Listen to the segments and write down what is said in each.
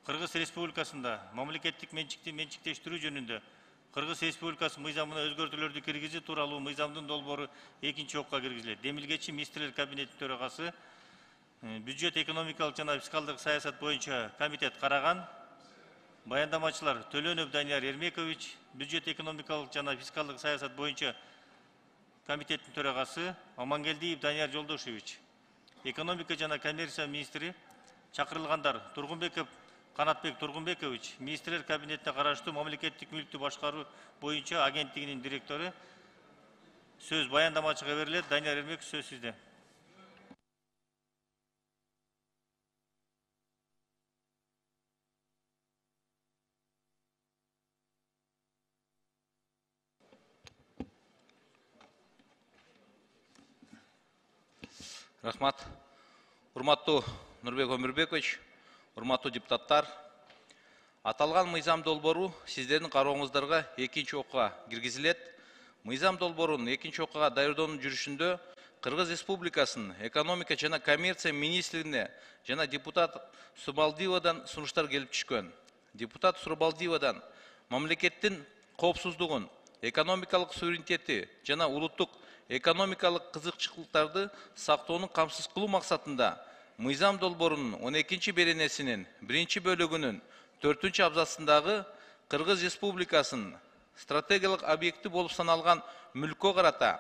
Кыргыз Республикасында мамлекеттик менчиктештирүү жөнүндө Кыргыз Республикасы мыйзамына өзгөртүүлөрдү киргизүү тууралуу мыйзамдын долбоору экинчи окууга киргизилет. Демилгечи министрлер кабинетинин төрагасы бюджет экономикалык жана фискалдык саясат боюнча комитет караган. Баяндамачылар Төлөнов Данияр Эрмекович, бюджет экономикалык жана фискалдык саясат боюнча комитеттин төрагасы Амангелдиев Данияр Жолдошевич, экономика жана коммерция министри чакырылгандар Тургунбеков Канатбек Тургунбекович, министрлер кабинетине караштуу мамлекеттик мүлктү башкаруу боюнча агенттигинин директору. Сөз баяндамачыга берилет. Данияр Эрмекович, сөз сизде. Рахмат. Урматтуу Нурбек Өмүрбекович, урматтуу депутаттар. Аталган мыйзам долбоору сиздердин карооңуздарга экинчи окууга киргизилет. Мыйзам долбоорунун экинчи окууга даярдоонун жүрүшүндө Кыргыз Республикасынын экономика жана коммерция министрлигине жана депутат Сурбалдиевадан сунуштар келип түшкөн. Депутат Сурбалдиевадан мамлекеттин коопсуздугун, экономикалык суверенитети жана улуттук экономикалык кызыкчылыктарды сактоону камсыз кылуу максатында мыйзам долбоорунун 12 беренесинин 1 бөлүгүнүн 4 абзацындагы Кыргыз Республикасынын стратегиялык объекти болуп саналган мүлккө карата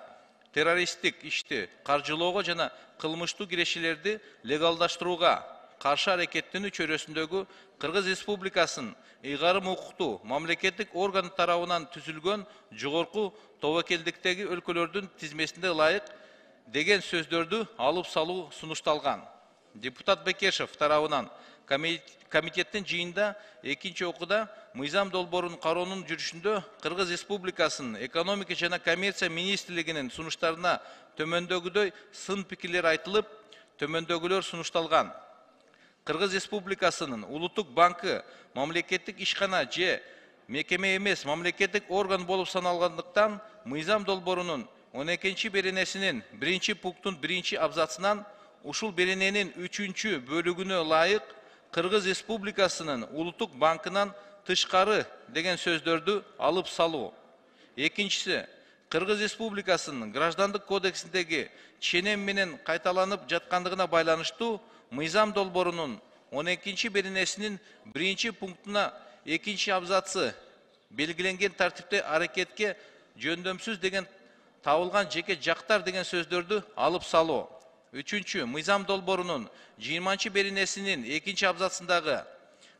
террористтик ишти каржылоого жана кылмыштуу кирешелерди легалдаштырууга каршы аракеттенүү чөйрөсүндөгү Кыргыз Республикасынын ыйгарым укуктуу мамлекеттик орган тарабынан түзүлгөн жогорку тобокелдиктеги өлкөлөрдүн тизмесинде ылайык деген сөздөрдү алып салуу сунушталган. Депутат Бекешев тарабынан комитеттин жыйында экинчи окууда мыйзам долбоорунун кароонун жүрүшүндө Кыргыз Республикасынын экономика жана коммерция министрлигинин сунуштарына төмөндөгүдөй сын пикирлер айтылып, төмөндөгүлөр сунушталган. Кыргыз Республикасынын Улуттук банкы мамлекеттик ишкана же мекеме эмес мамлекеттик орган болуп саналгандыктан мыйзам долбоорунун 12 беренесинин 1 пунктун 1 абзацынан ушул берененин 3 бөлүгүнө ылайык Кыргыз Республикасынын Улуттук банкынан тышкары деген сөздөрдү алып салуу. Экинчиси, Кыргыз Республикасынын Граждандык кодексиндеги ченем менен кайталанып жаткандыгына байланыштуу мыйзам долбоорунун 12 беренесинин 1 пунктуна 2 абзацы белгиленген тартипте аракетке жөндөмсүз деген табылган жеке жактар деген сөздөрдү алып салуу. Үчүнчү, мыйзам долбоорунун 20 беренесинин 2 абзацындагы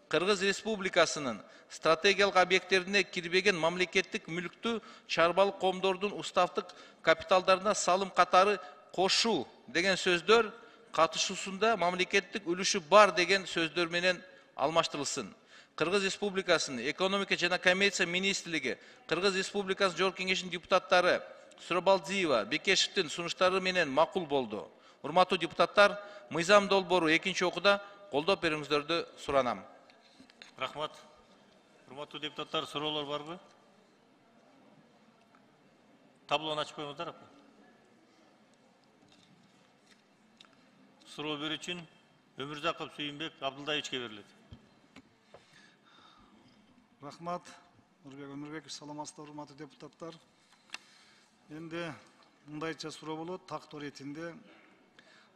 Кыргыз Республикасынын стратегиялык объекттерине кирбеген мамлекеттик мүлктү чарбалык коомдордун уставдык капиталдарына салым катары кошуу деген сөздөр катышуусунда мамлекеттик үлүшү бар деген сөздөр менен алмаштырылсын. Кыргыз Республикасынын экономика жана коммерция министрлиги, Кыргыз Республикасынын Жогорку Кеңешинин депутаттары Сурбалдиева, Бекешевдин сунуштары менен макул болду. Урматтуу депутаттар, мыйзам долбоору экинчи окууда колдоп бериңиздерди суранам. Рахмат. Урматтуу депутаттар, суроолор барбы? Таблону ачып коюңуздар. Суроо берүү үчүн Өмүрзаков Сүйүнбек Абдылдаевичке берилет. Рахмат. Нурбек Өмүрбекович, саламатсыздар, урматтуу депутаттар. Энди мындайча суроо болот, тактоо иретинде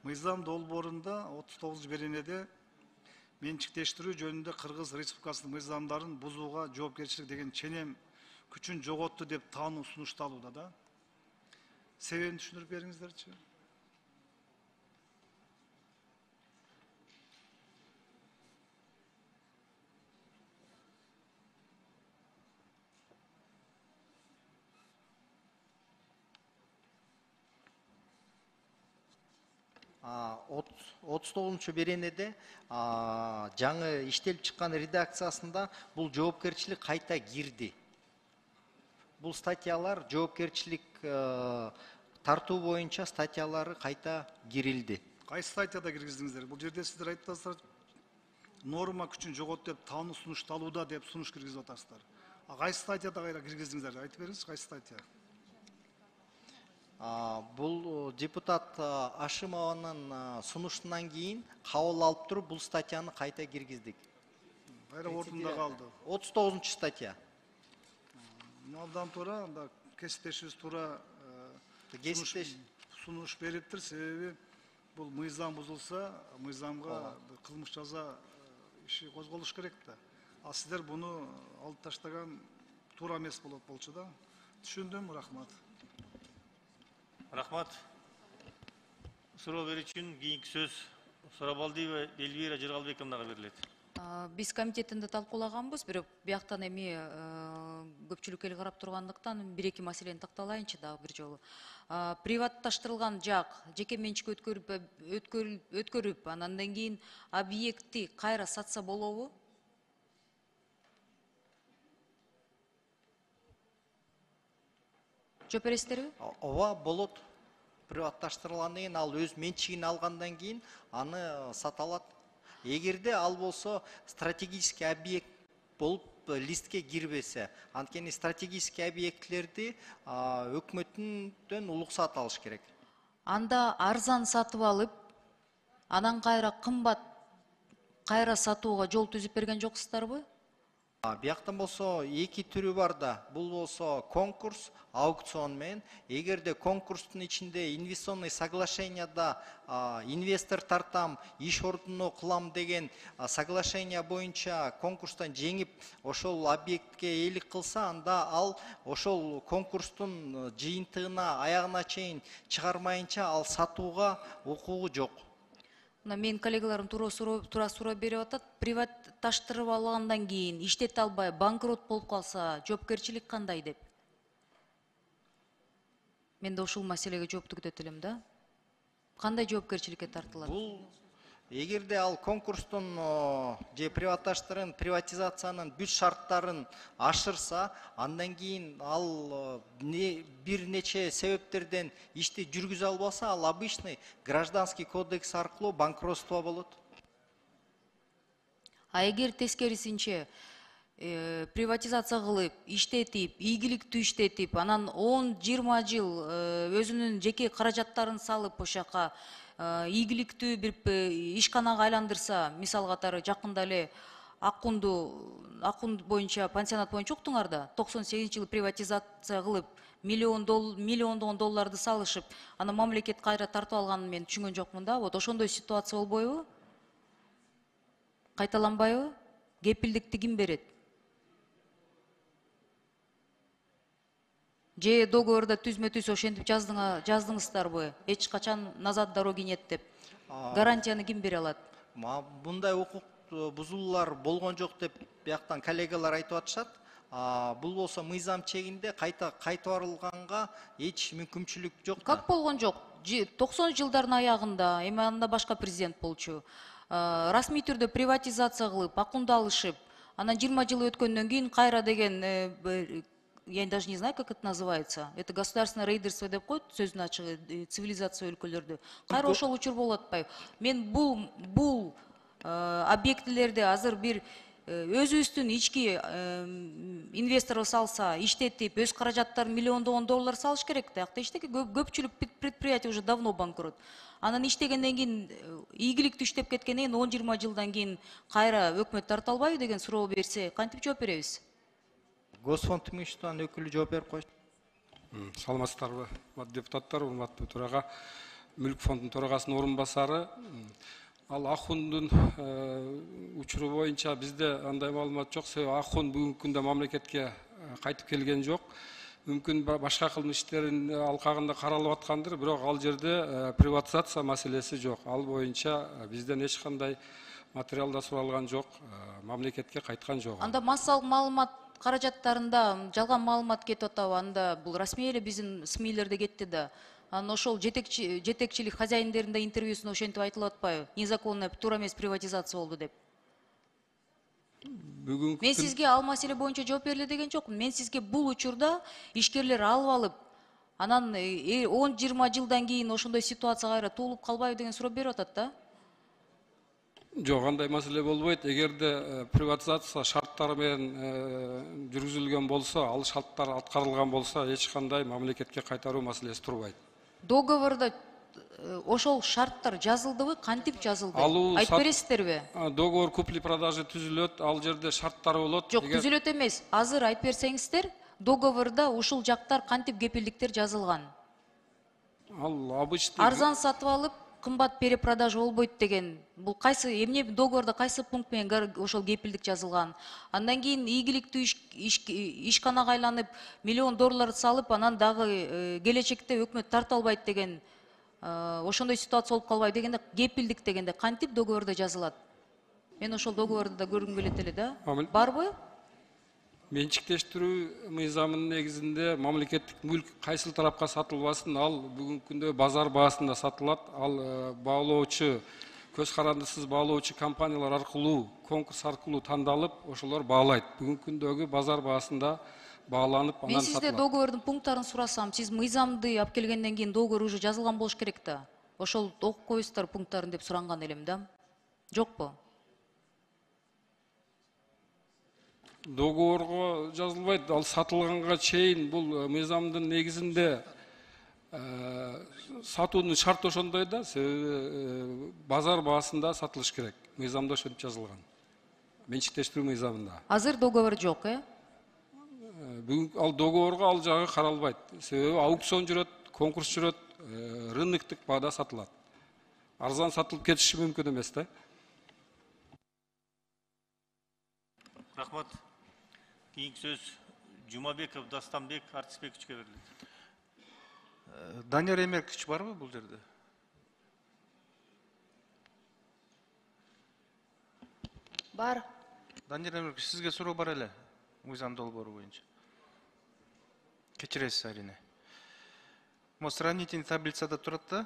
мыйзам долбоорунда 39 беренеде менчиктештирүү жөнүндө Кыргыз Республикасынын мыйзамдарын бузууга жоопкерчилик деген ченем күчүн жоготту деп таануу сунушталууда да. Себебин түшүндүрүп бериңиздерчи. Отуз тогузунчу беренеде жаңы иштелип чыккан редакциясында бул жоопкерчилик кайта кирди. Бул статьялар жоопкерчилик тартуу боюнча статьялары кайта кирилди. Кайсы статьяда киргиздиңиздер? Бул жерде сиздер айтып атасыздар, норма күчүн жоготту деп таануу сунушталууда деп сунуш киргизип атасыздар. Кайсы статьяда кайра киргиздиңиздер? Айтып бериңизчи, кайсы статья? Бул депутат Ашимованын сунуштунан кийин кабыл алып туруп бул статьяны кайта киргиздик. кайра ордунда калды. 39 статья. Абдан туура, анда кесиптешибиз туура сунуш бериптир. Себеби бул мыйзам бузулса, мыйзамга кылмыш жаза иши козголуш керек да. А сиздер буну алып таштаган туура эмес болчу да. Түшүндүм, рахмат. Рахмат. Суроо берүүчүнүн кийинки сөз Сурабалдиева Эльвира Жыргалбековнага берилет. Биз комитетинде талкуулаганбыз, бирок бияктан эми көпчүлүк эл карап тургандыктан бир-эки маселени такталайынчы дагы бир жолу. Приватташтырылган жак жеке менчикке өткөрүп, андан кийин объектти кайра сатса болобу? Жооп бересиздерби? Ооба, болот. Приватташтырылгандан кийин ал өз менчигин алгандан кийин аны сата алат. Эгерде ал болсо стратегический объект болуп листке кирбесе, анткени стратегический объектлерди өкмөттөн уруксат алыш керек. Анда арзан сатып алып, анан кайра кымбат кайра сатууга жол түзүп берген жоксуздарбы? Бияктан болсо эки түрү бар да. Бул болсо конкурс, аукцион менен. Эгерде конкурстун ичинде инвестиционный соглашенияда инвестор тартам, иш ордуну кылам деген соглашение боюнча конкурстан жеңип, ошол объектке ээлик кылса, анда ал ошол конкурстун жыйынтыгына аягына чейин чыгармайынча ал сатууга укугу жок. Мен коллегаларым туура суроо берип атат. Приватташтырып алгандан кийин иштете албай банкрот болуп калса, жоопкерчилик кандай деп. Мен да ушул маселеге жоопту күтөт элем да. Кандай жоопкерчиликке тартылат? Бул эгерде ал конкурстун же приватизациянын бүт шарттарын ашырса, андан кийин ал бир нече себептерден ишти жүргүзө албаса, ал обычный гражданский кодекс аркылуу банкротство болот. А эгер тескерисинче приватизация кылып, иштетип, ийгиликтүү иштетип, анан 10-20 жыл өзүнүн жеке каражаттарын салып ошака ийгиликтүү бир ишканага айландырса, мисал катары жакында эле Аккунд боюнча, пансионат боюнча уктуңарда, 98-жылы приватизация кылып, миллиондогон долларды салышып, анан мамлекет кайра тартып алганын мен түшүнгөн жокмун да. Вот ошондой ситуация болбойбу? Кайталанбайбы? Кепилдикти ким берет? Же договорда түзмө-түз ошентип жаздыңыздарбы? Эч качан назад дороги нет деп. Гарантияны ким бере алат? Мындай укук бузулуулар болгон жок деп бияктан коллегалар айтып атышат. Бул болсо мыйзам чегинде кайта кайтарылганга эч мүмкүнчүлүк жок. Как болгон жок? 90 жылдардын аягында, эми анда башка президент болчу. Расмий түрдө приватизация кылып, Аккунду алышып, анан 20 жыл өткөндөн кийин кайра деген, я даже не знаю, как это называется. Это государственное рейдерство деп коет, сөзүн ачыгы, цивилизация өлкөлөрдө. Кайра ошол учур болуп атпайбы? Мен бул объектилерди азыр бир өзүбүздүн ички инвестор салса, иштетип, өз каражаттарын миллиондогон доллар салыш керек да. Иштеги көпчүлүк предприятие уже давно банкрот. Анан иштегенден кийин ийгиликтүү иштеп кеткенден кийин 10-20 жылдан кийин кайра өкмөт тарта албайбы деген суроо берсе, кантип жооп беребиз? Госфонд имуществонун өкүлү жооп берип койсун. Саламатсыздарбы, депутаттар, урматтуу төрага, мүлк фондунун төрагасынын орун басары. Ал Аккундун учуру боюнча бизде андай маалымат жок. Себеби Аккун бүгүнкү күндө мамлекетке кайтып келген жок. Мүмкүн башка кылмыш иштеринин алкагында каралып аткандыр, бирок ал жерде приватизация маселеси жок. Ал боюнча бизден эч кандай материалда суралган жок, мамлекетке кайткан жок. Анда массалык маалымат каражаттарында жалган маалымат кетип атабы? Анда бул расмий эле биздин СМИлерде кетти да. Анан ошол жетекчилик хозяиндеринде интервьюсунда ошентип айтылып атпайбы? Незаконная, туура эмес приватизация болду деп. Мен сизге ал маселе боюнча жооп бериле деген жокмун. Мен сизге бул учурда ишкерлер алып алып, анан 10-20 жылдан кийин ошондой ситуация кайра туулуп калбайбы деген суроо берип атат да. Жок, андай маселе болбойт. Эгерде приватизация шарттары менен жүргүзүлгөн болсо, ал шарттар аткарылган болсо, эч кандай мамлекетке кайтаруу маселеси турбайт. Договорда ошол шарттар жазылдыбы, кантип жазылды? Алуу Айтып бересиздерби? Договор купли продажи түзүлөт, ал жерде шарттары болот. Жок, түзүлөт эмес. Азыр айтып берсеңиздер, договорда ушул жактар кантип кепилдиктер жазылган? Ал обычный Арзан сатып алып, кымбат перепродажа болбойт деген. Бул кайсы эмне договорда кайсы пункт менен ошол кепилдик жазылган? Андан кийин ийгиликтүү ишканага айланып, $1,000,000 салып, анан дагы келечекте өкмөт тарта албайт деген, ошондой ситуация болуп калбайбы дегенде, кепилдик дегенде кантип договорда жазылат? Мен ошол договорду да көргүм келет эле да. Барбы? менчиктештирүү мыйзамынын негизинде мамлекеттик мүлк кайсыл тарапка сатылбасын, ал бүгүнкү күндө базар баасында сатылат. Ал баалоочу, көз карандысыз баалоочу компаниялар аркылуу, конкурс аркылуу тандалып, ошолор баалайт. Бүгүнкү күндөгү базар баасында бааланып, Мен анан сизде сатылат. договордун пункттарын сурасам, сиз мыйзамды алып келгенден кийин договор уже жазылган болуш керек да. Ошол окуп коесуздар пункттарын деп суранган элем да. Жокпу? Договорго жазылбайт, ал сатылганга чейин бул мыйзамдын негизинде сатуунун шарты ошондой да, себеби базар баасында сатылыш керек. Мыйзамда ошентип жазылган. Менчиктештирүү мыйзамында. Азыр договор жок, Бүгүн ал договорго ал жагы каралбайт. Себеби аукцион жүрөт, конкурс жүрөт, рыноктук баада сатылат. Арзан сатылып кетиши мүмкүн эмес да. Рахмат. Кийинки сөз Жумабеков Дастанбек Артисбековичке берилет. Данияр Эмеркович барбы бул жерде? Бар. Данияр Эмеркович, сизге суроо бар эле. Мыйзам долбоору боюнча. Кечиресиз арине. Мо сравнительный таблицада турат да?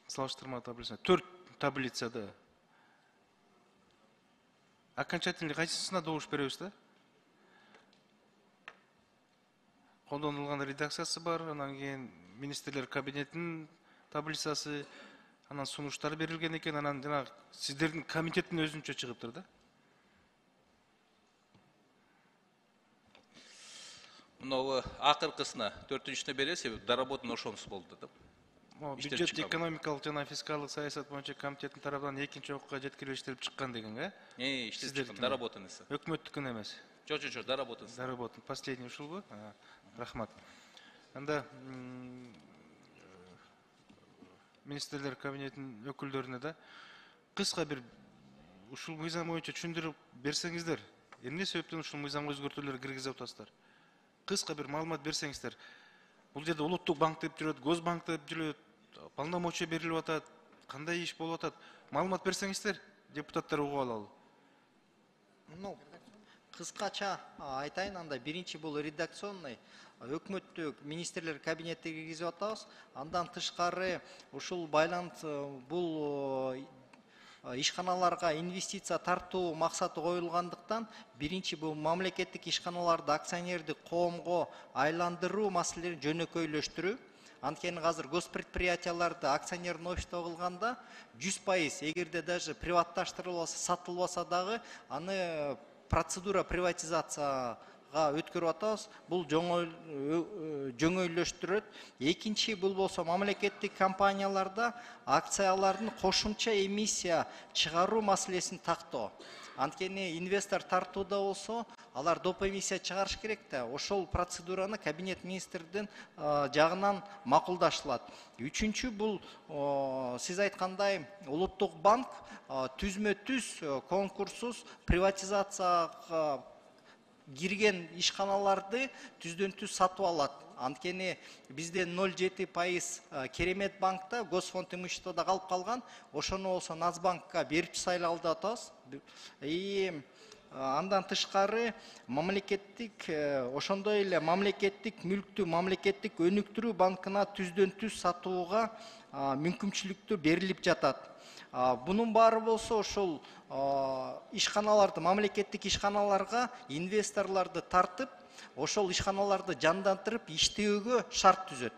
Салыштырма таблицада. 4 таблицада. Окончательный кайсысына добуш беребиз да? Колдонулган редакциясы бар, анан кийин министрлер кабинетинин таблицасы, анан сунуштар берилген экен, анан жана сиздердин комитеттин өзүнчө чыгыптыр да? Мынау акыркысына 4-түнчүнө бересиз, доработан ошонусу болду да. Бюджет экономикалык жана фискалдык саясат боюнча комитеттин тарабынан экинчи окуга жеткирип иштелип чыккан деген, иштелип чыккан, доработанысы. Өкмөттүкүн эмес. Жок, доработанысы. Доработан. Последний ушулбу? Рахмат. Анда министрлер кабинетинин өкүлдөрүнө да кыска бир ушул мыйзам боюнча түшүндүрүп берсеңиздер, эмне себептен ушул мыйзамга өзгөртүүлөр киргизип атасыздар? Кыска бир маалымат берсеңиздер. Бул жерде улуттук банк деп жүрөт, Госбанк деп жүрөт, полномочия берилип атат, кандай иш болуп атат? Маалымат берсеңиздер, депутаттар угуп алалы. Ну, кыскача айтайын, анда биринчи бул редакционный, өкмөттүк министрлер кабинетти киргизип атабыз. Андан тышкары ушул байланыс бул ишканаларга инвестиция тартуу максаты коюлгандыктан, биринчи бул мамлекеттик ишканаларды акционердик коомго айландыруу маселелерин жөнөкөйлөштүрүү. Анткени азыр госпредприятияларды акционерный общество кылганда 100%, эгерде даже приватташтырылбаса, сатылбаса дагы, аны процедура приватизацияга өткөрүп атабыз. Бул жөңөйлөштүрөт. Экинчи бул болсо мамлекеттик компанияларда акциялардын кошумча эмиссия чыгаруу маселесин тактоо. Анткени инвестор тартууда болсо, алар доп эмиссия чыгарыш керек да. Ошол процедураны кабинет министрдин жагынан макулдашылат. Үчүнчү бул сиз айткандай улуттук банк түзмө-түз конкурсуз приватизацияга кирген ишканаларды түздөн-түз сатып алат. Анткени бизде 0,7% Керемет банкта Госфонд имуществода калып калган, ошону болсо Нацбанкка берип сайлалды атабыз. Андан тышкары мамлекеттик, ошондой эле мамлекеттик мүлктү мамлекеттик өнүктүрүү банкына түздөн-түз сатууга мүмкүнчүлүктүү берилип жатат. Бунун баары болсо ошол ишканаларды, мамлекеттик ишканаларга инвесторлорду тартып, ошол ишканаларды жандандырып иштөөгө шарт түзөт.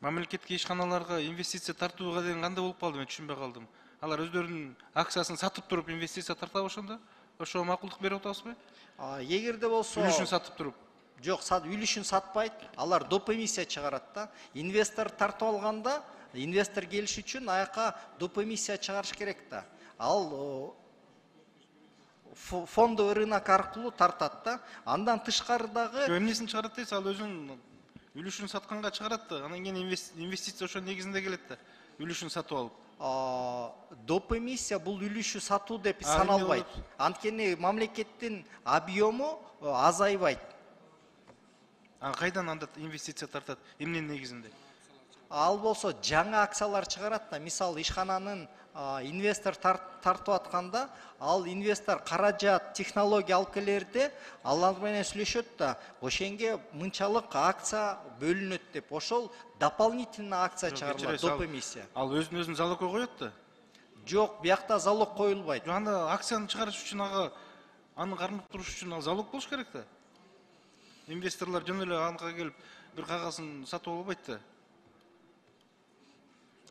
Мамлекеттик ишканаларга инвестиция тартууга деген кандай болуп калды, мен түшүнбөй калдым. Алар өздөрүнүн акциясын сатып туруп инвестиция тартабы ошондо? Ошого макулдук берип атабызбы? Эгерде болсо Үлүшүн сатып туруп. Жоқ, үлүшүн сатпайт, алар доп эмиссия чыгарат да. Инвестор тартып алганда, инвестор келиш үчүн аяка доп эмиссия чыгарыш керек да. Ал фондовый рынок аркылуу тартат да. Андан тышкарыдагы Эмнесин чыгарат дейсиз, ал өзүнүн үлүшүн сатканга чыгарат да. Анан кийин инвестиция ошо негизинде келет да. Үлүшүн сатып алып. доп эмиссия бул үлүшү сатуу деп саналбайт. Анткени мамлекеттин объему азайбайт. Кайдан анда инвестиция тартат? Эмненин негизинде? Ал болсо жаңа акциялар чыгарат да. Мисалы ишкананын инвестор тартып атканда, ал инвестор каражат, технология алып келерде, алар менен сүйлөшөт да, ошенге мынчалык акция бөлүнөт деп. Ошол дополнительный акция чыгарылат, доп эмиссия. Ал өзүн залогко коет да. Жок, биякта залог коюлбайт. Анда акцияны чыгарыш үчүн аны кармап туруш үчүн ал залог болуш керек да. Инвесторлор жөн эле анга келип бир кагасын сатып албайт да.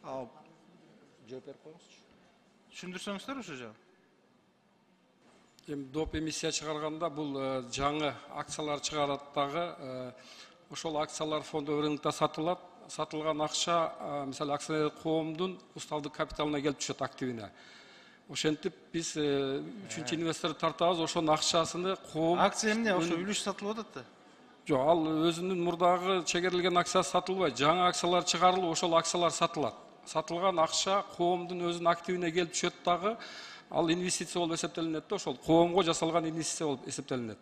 Жооп берип коюңузчу. Түшүндүрсөңүздөр ошо жагы. Эми доп эмиссия чыгарганда бул жаңы акциялар чыгарат дагы, ошол акциялар фондовый рынокто сатылат. Сатылган акча, мисалы акционерлик коомдун уставдык капиталына келип түшөт, активине. Ошентип биз үчүнчү инвесторду тартабыз, ошонун акчасыны коом Акция эмне? Ошо үлүш сатылып атат да. Жок, ал өзүнүн мурдагы чегерилген акциясы сатылбайт. Жаңы акциялар чыгарылып, ошол акциялар сатылат. Сатылган акча коомдун өзүнүн активине келип түшөт дагы, ал инвестиция болуп эсептелинет да, ошол коомго жасалган инвестиция болуп эсептелинет.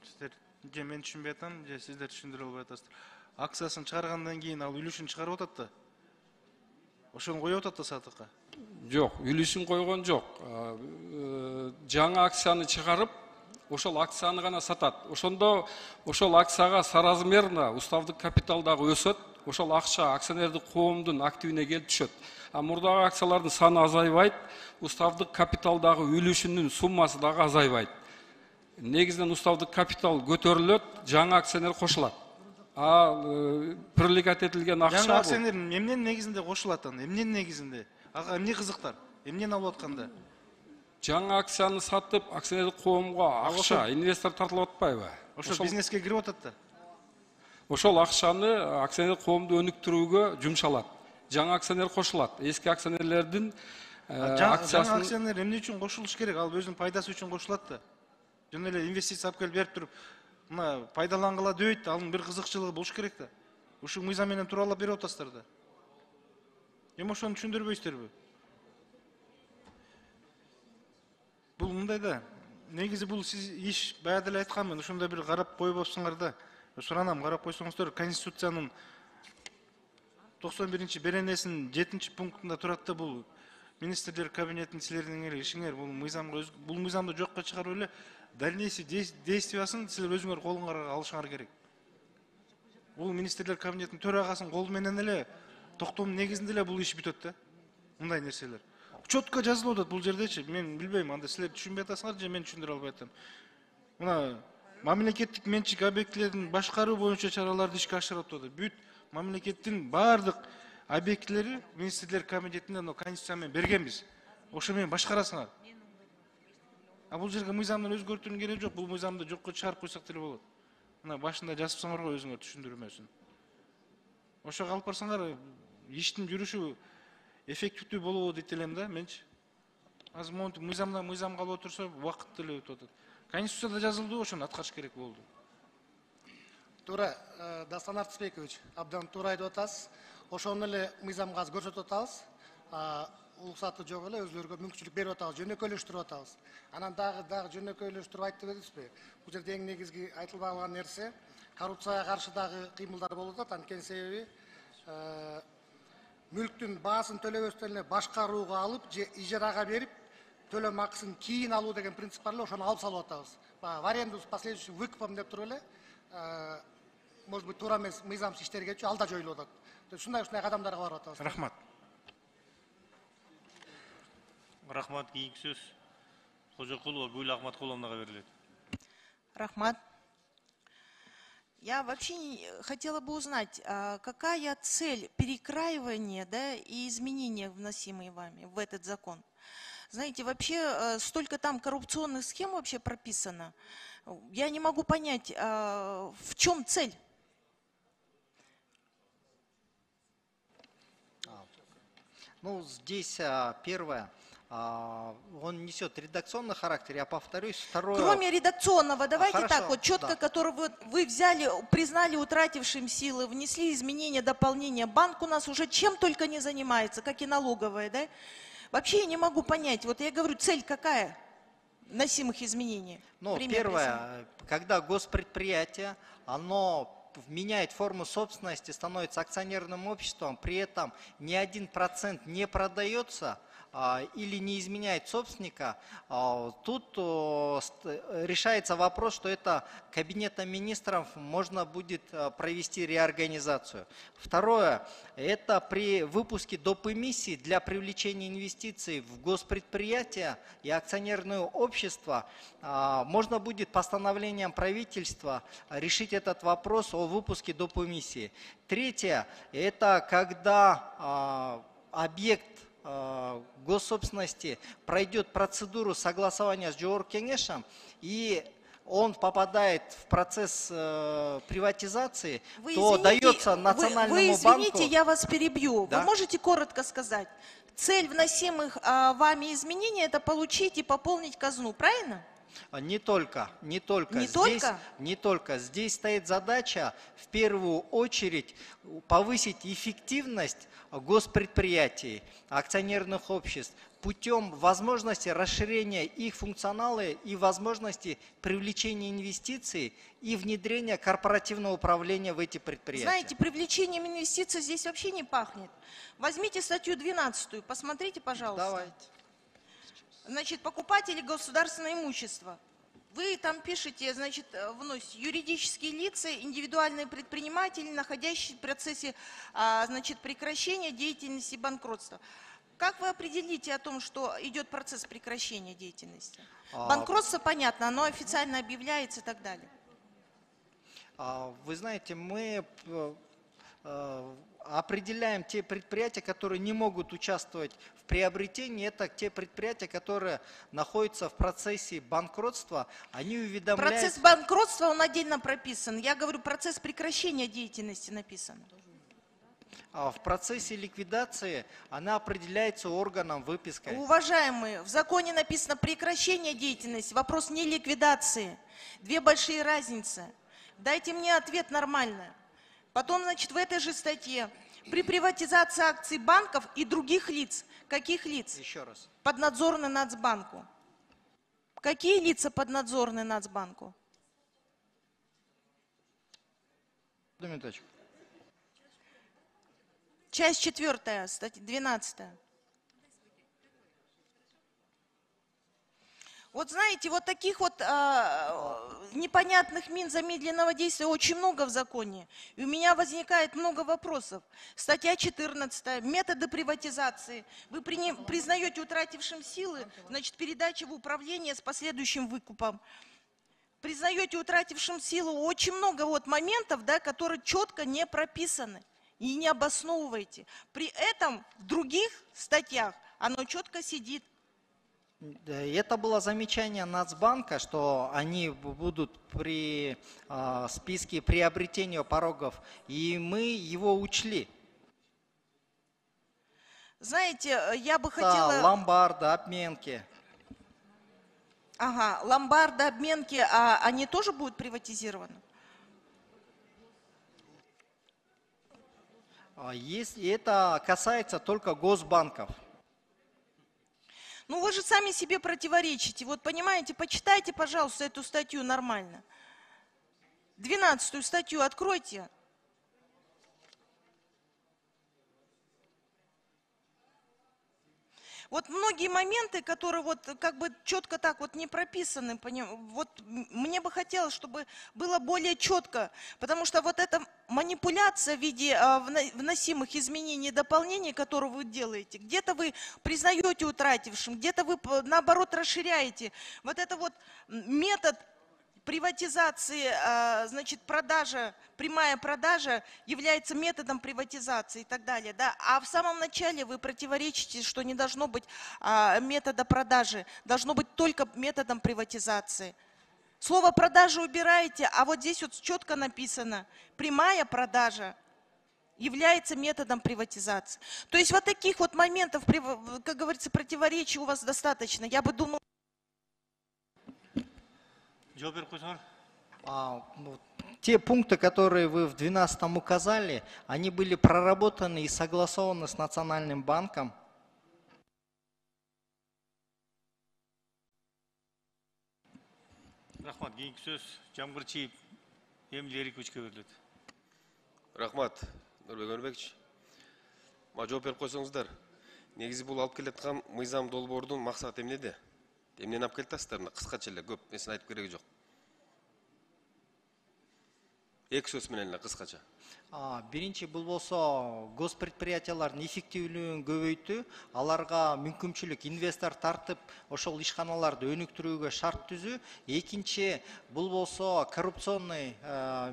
Сиздер же мен түшүнбөй атам, же сиздер түшүндүрө албай атасыздар. Акциясын чыгаргандан кийин ал үлүшүн чыгарып атат да. Ошону коюп атат да сатыкка. Жок, үлүшүн койгон жок. Жаңы акцияны чыгарып, ошол акцияны гана сатат. Ошондо ошол акцияга соразмерно уставдык капитал дагы өсөт. Ошол акча акционердик коомдун активине келип түшөт. Мурдагы акциялардын саны азайбайт, уставдык капиталдагы үлүшүнүн суммасы дагы азайбайт. Негизинен уставдык капитал көтөрүлөт, жаңы акционер кошулат. Привлекать этилген акча Жаңы акционер эмненин негизинде кошулат аны? Эмненин негизинде? Ага эмне кызыктар? Эмнени алып атканда? Жаңы акцияны сатып, акционерлик коомго акча, инвестор тартылып атпайбы? Ошо бизнеске кирип атат да. Ошол акчаны акционерлик коомду өнүктүрүүгө жумшалат. Жаңы акционер кошулат. Эски акционерлердин Жаңы акционер эмне үчүн кошулуш керек? Ал өзүнүн пайдасы үчүн кошулат да. Жөн эле инвестиция алып келип берип туруп, мына пайдалангыла дебейт, анын бир кызыкчылыгы болуш керек да. Ушул мыйзам менен тууралап берип атасыздар да. Эми ошону түшүндүрбөйсүздөрбү? Бул мындай да. Негизи бул сиз иш баягы деле айтканмын, ошондой бир карап коюп апсыңар да. Суранам, карап койсоңуздар, Конституциянын 91-чи беренесинин 7-чи пунктунда турат да, бул министрлер кабинетинин силердин ишиңер бул мыйзамды жокко чыгарып эле дальнейший действиясын силер өзүңөр колуңарга алышыңар керек. Бул министрлер кабинетинин төрагасынын колу менен эле токтоомдун негизинде эле бул иш бүтөт да. Мындай нерселер. Четко жазылып атат бул жердечи. Мен билбейм, анда силер түшүнбөй атасыңар же мен түшүндүрө албай атам. Мына мамлекеттик менчик объектилерин башкаруу боюнча чараларды ишке ашырып атат. Бүт мамлекеттин баардык объектилери министрлер кабинетинде конституция менен бергенбиз. Ошо менен башкарасыңар. Бул жерге мыйзамдын өзгөртүүнүн кереги жок. Бул мыйзамды жокко чыгарып койсок деле болот. Мына башында жазыпсыңар го өзүңөр түшүндүрмөсүн. Ошого алып барсаңар иштин жүрүшү эффективдүү болобу дейт элем да менчи. Азыр монтип мыйзам калып отурса убакыт деле өтүп атат. Конституцияда жазылды, ошону аткарыш керек болду. Туура, Дастан Артысбекович, абдан туура айтып атасыз. Ошону эле мыйзамга азыр көрсөтүп атабыз. Уруксаты жок эле өзлөрүгө мүмкүнчүлүк берип атабыз, жөнөкөйлөштүрүп атабыз. Анан дагы жөнөкөйлөштүрүп айтып дебедизби? Бул жерде эң негизги айтылбай калган нерсе коррупцияга каршы дагы кыймылдар болуп атат. Анткени себеби мүлктүн баасын төлөбөстөн эле башкарууга алып же ижарага берип төлөм акысын кийин алуу деген принцип бар эле, ошону алып салып атабыз. В аренду с последующим выкупом деп туруп эле, может быть, туура эмес мыйзамсыз иштерге ал да жоюлуп атат. Ушундай кадамдарга барып атабыз. Рахмат. Рахмат, кийинки сөз Кожокулова Гүл Ахматкуловнага берилет. Рахмат. Я вообще хотела бы узнать, какая цель перекраивания, да, и изменения, вносимые вами в этот закон? Знаете, вообще столько там коррупционных схем вообще прописано. Я не могу понять, в чем цель? Ну, здесь первое, он несет редакционный характер, я повторюсь. Второе. Кроме редакционного, давайте Хорошо, так, вот четко, да. который вы взяли, признали утратившим силы, внесли изменения, дополнения. Банк у нас уже чем только не занимается, как и налоговая, да? Вообще я не могу понять, вот я говорю, цель какая вносимых изменений? Ну, Пример первое, когда госпредприятие, оно меняет форму собственности, становится акционерным обществом, при этом ни 1% не продается или не изменяет собственника, тут решается вопрос, что это кабинетом министров можно будет провести реорганизацию. Второе, это при выпуске доп. Эмиссий для привлечения инвестиций в госпредприятия и акционерное общество можно будет постановлением правительства решить этот вопрос о выпуске доп. Эмиссии. Третье, это когда объект госсобственности пройдет процедуру согласования с Джооркенешем, и он попадает в процесс приватизации, Вы то извините, дается национальному вы извините, банку. я вас перебью. Да? Вы можете коротко сказать? Цель вносимых вами изменений – это получить и пополнить казну, правильно? Не только. Не Здесь, только? Не только. Здесь стоит задача в первую очередь повысить эффективность госпредприятий, акционерных обществ путем возможности расширения их функционала и возможности привлечения инвестиций и внедрения корпоративного управления в эти предприятия. Знаете, привлечением инвестиций здесь вообще не пахнет. Возьмите статью 12, посмотрите, пожалуйста. Давайте. Значит, покупатели государственного имущества. Вы там пишете, значит, вносите юридические лица, индивидуальные предприниматели, находящиеся в процессе, значит, прекращения деятельности и банкротства. Как вы определите о том, что идет процесс прекращения деятельности? Банкротство, понятно, оно официально объявляется и так далее. Вы знаете, мы определяем те предприятия, которые не могут участвовать в приобретении. Это те предприятия, которые находятся в процессе банкротства. Они уведомляют... Процесс банкротства, он отдельно прописан. Я говорю, процесс прекращения деятельности написан. В процессе ликвидации она определяется органом выпиской. Уважаемые, в законе написано прекращение деятельности. Вопрос не ликвидации. Две большие разницы. Дайте мне ответ нормально. Потом, значит, в этой же статье при приватизации акций банков и других лиц. Каких лиц? Еще раз. Поднадзорны Нацбанку. Какие лица поднадзорны Нацбанку? Одну минуточку. Часть 4, статья 12. Вот знаете, вот таких вот непонятных мин замедленного действия очень много в законе. И у меня возникает много вопросов. Статья 14. Методы приватизации. Вы признаете утратившим силы, значит, передача в управление с последующим выкупом. Признаете утратившим силу очень много вот моментов, да, которые четко не прописаны. И не обосновываете. При этом в других статьях оно четко сидит. Это было замечание Нацбанка, что они будут при списке приобретения порогов, и мы его учли. Знаете, я бы Да, хотела... ломбарды, обменки. Ага, ломбарды, обменки, они тоже будут приватизированы? Если это касается только госбанков. Ну вы же сами себе противоречите. Вот понимаете, почитайте, пожалуйста, эту статью нормально. 12 статью откройте. Вот многие моменты, которые вот как бы четко так вот не прописаны, вот мне бы хотелось, чтобы было более четко, потому что вот эта манипуляция в виде вносимых изменений и дополнений, которые вы делаете, где-то вы признаете утратившим, где-то вы наоборот расширяете. Вот это вот метод приватизации, значит, продажа, прямая продажа является методом приватизации и так далее, да? А в самом начале вы противоречите, что не должно быть метода продажи, должно быть только методом приватизации. Слово «продажа» убираете, а вот здесь вот четко написано «прямая продажа» является методом приватизации. То есть вот таких вот моментов, как говорится, противоречий у вас достаточно. Я бы думала... Те пункты, которые вы в 12-м указали, они были проработаны и согласованы с Национальным банком. Рахмат, кейінгі сөз Жамгырчиев Эмиль Эриковичке беріледі. Рахмат, Нұрбек Өмірбекович. Жооп беріп қойсаңыздар. Негізі бұл алып келетқан мыйзам долбоордун мақсаты эмнеде? Эмнени алып келатасыздар? Кыскача эле, көп нерсени айтып кереги жок. Эки сөз менен эле кыскача. Биринчи бул болсо госпредприятиялардын эффективдүүлүгүн көбөйтүү, аларга мүмкүнчүлүк инвестор тартып, ошол ишканаларды өнүктүрүүгө шарт түзүү. Экинчи бул болсо коррупционный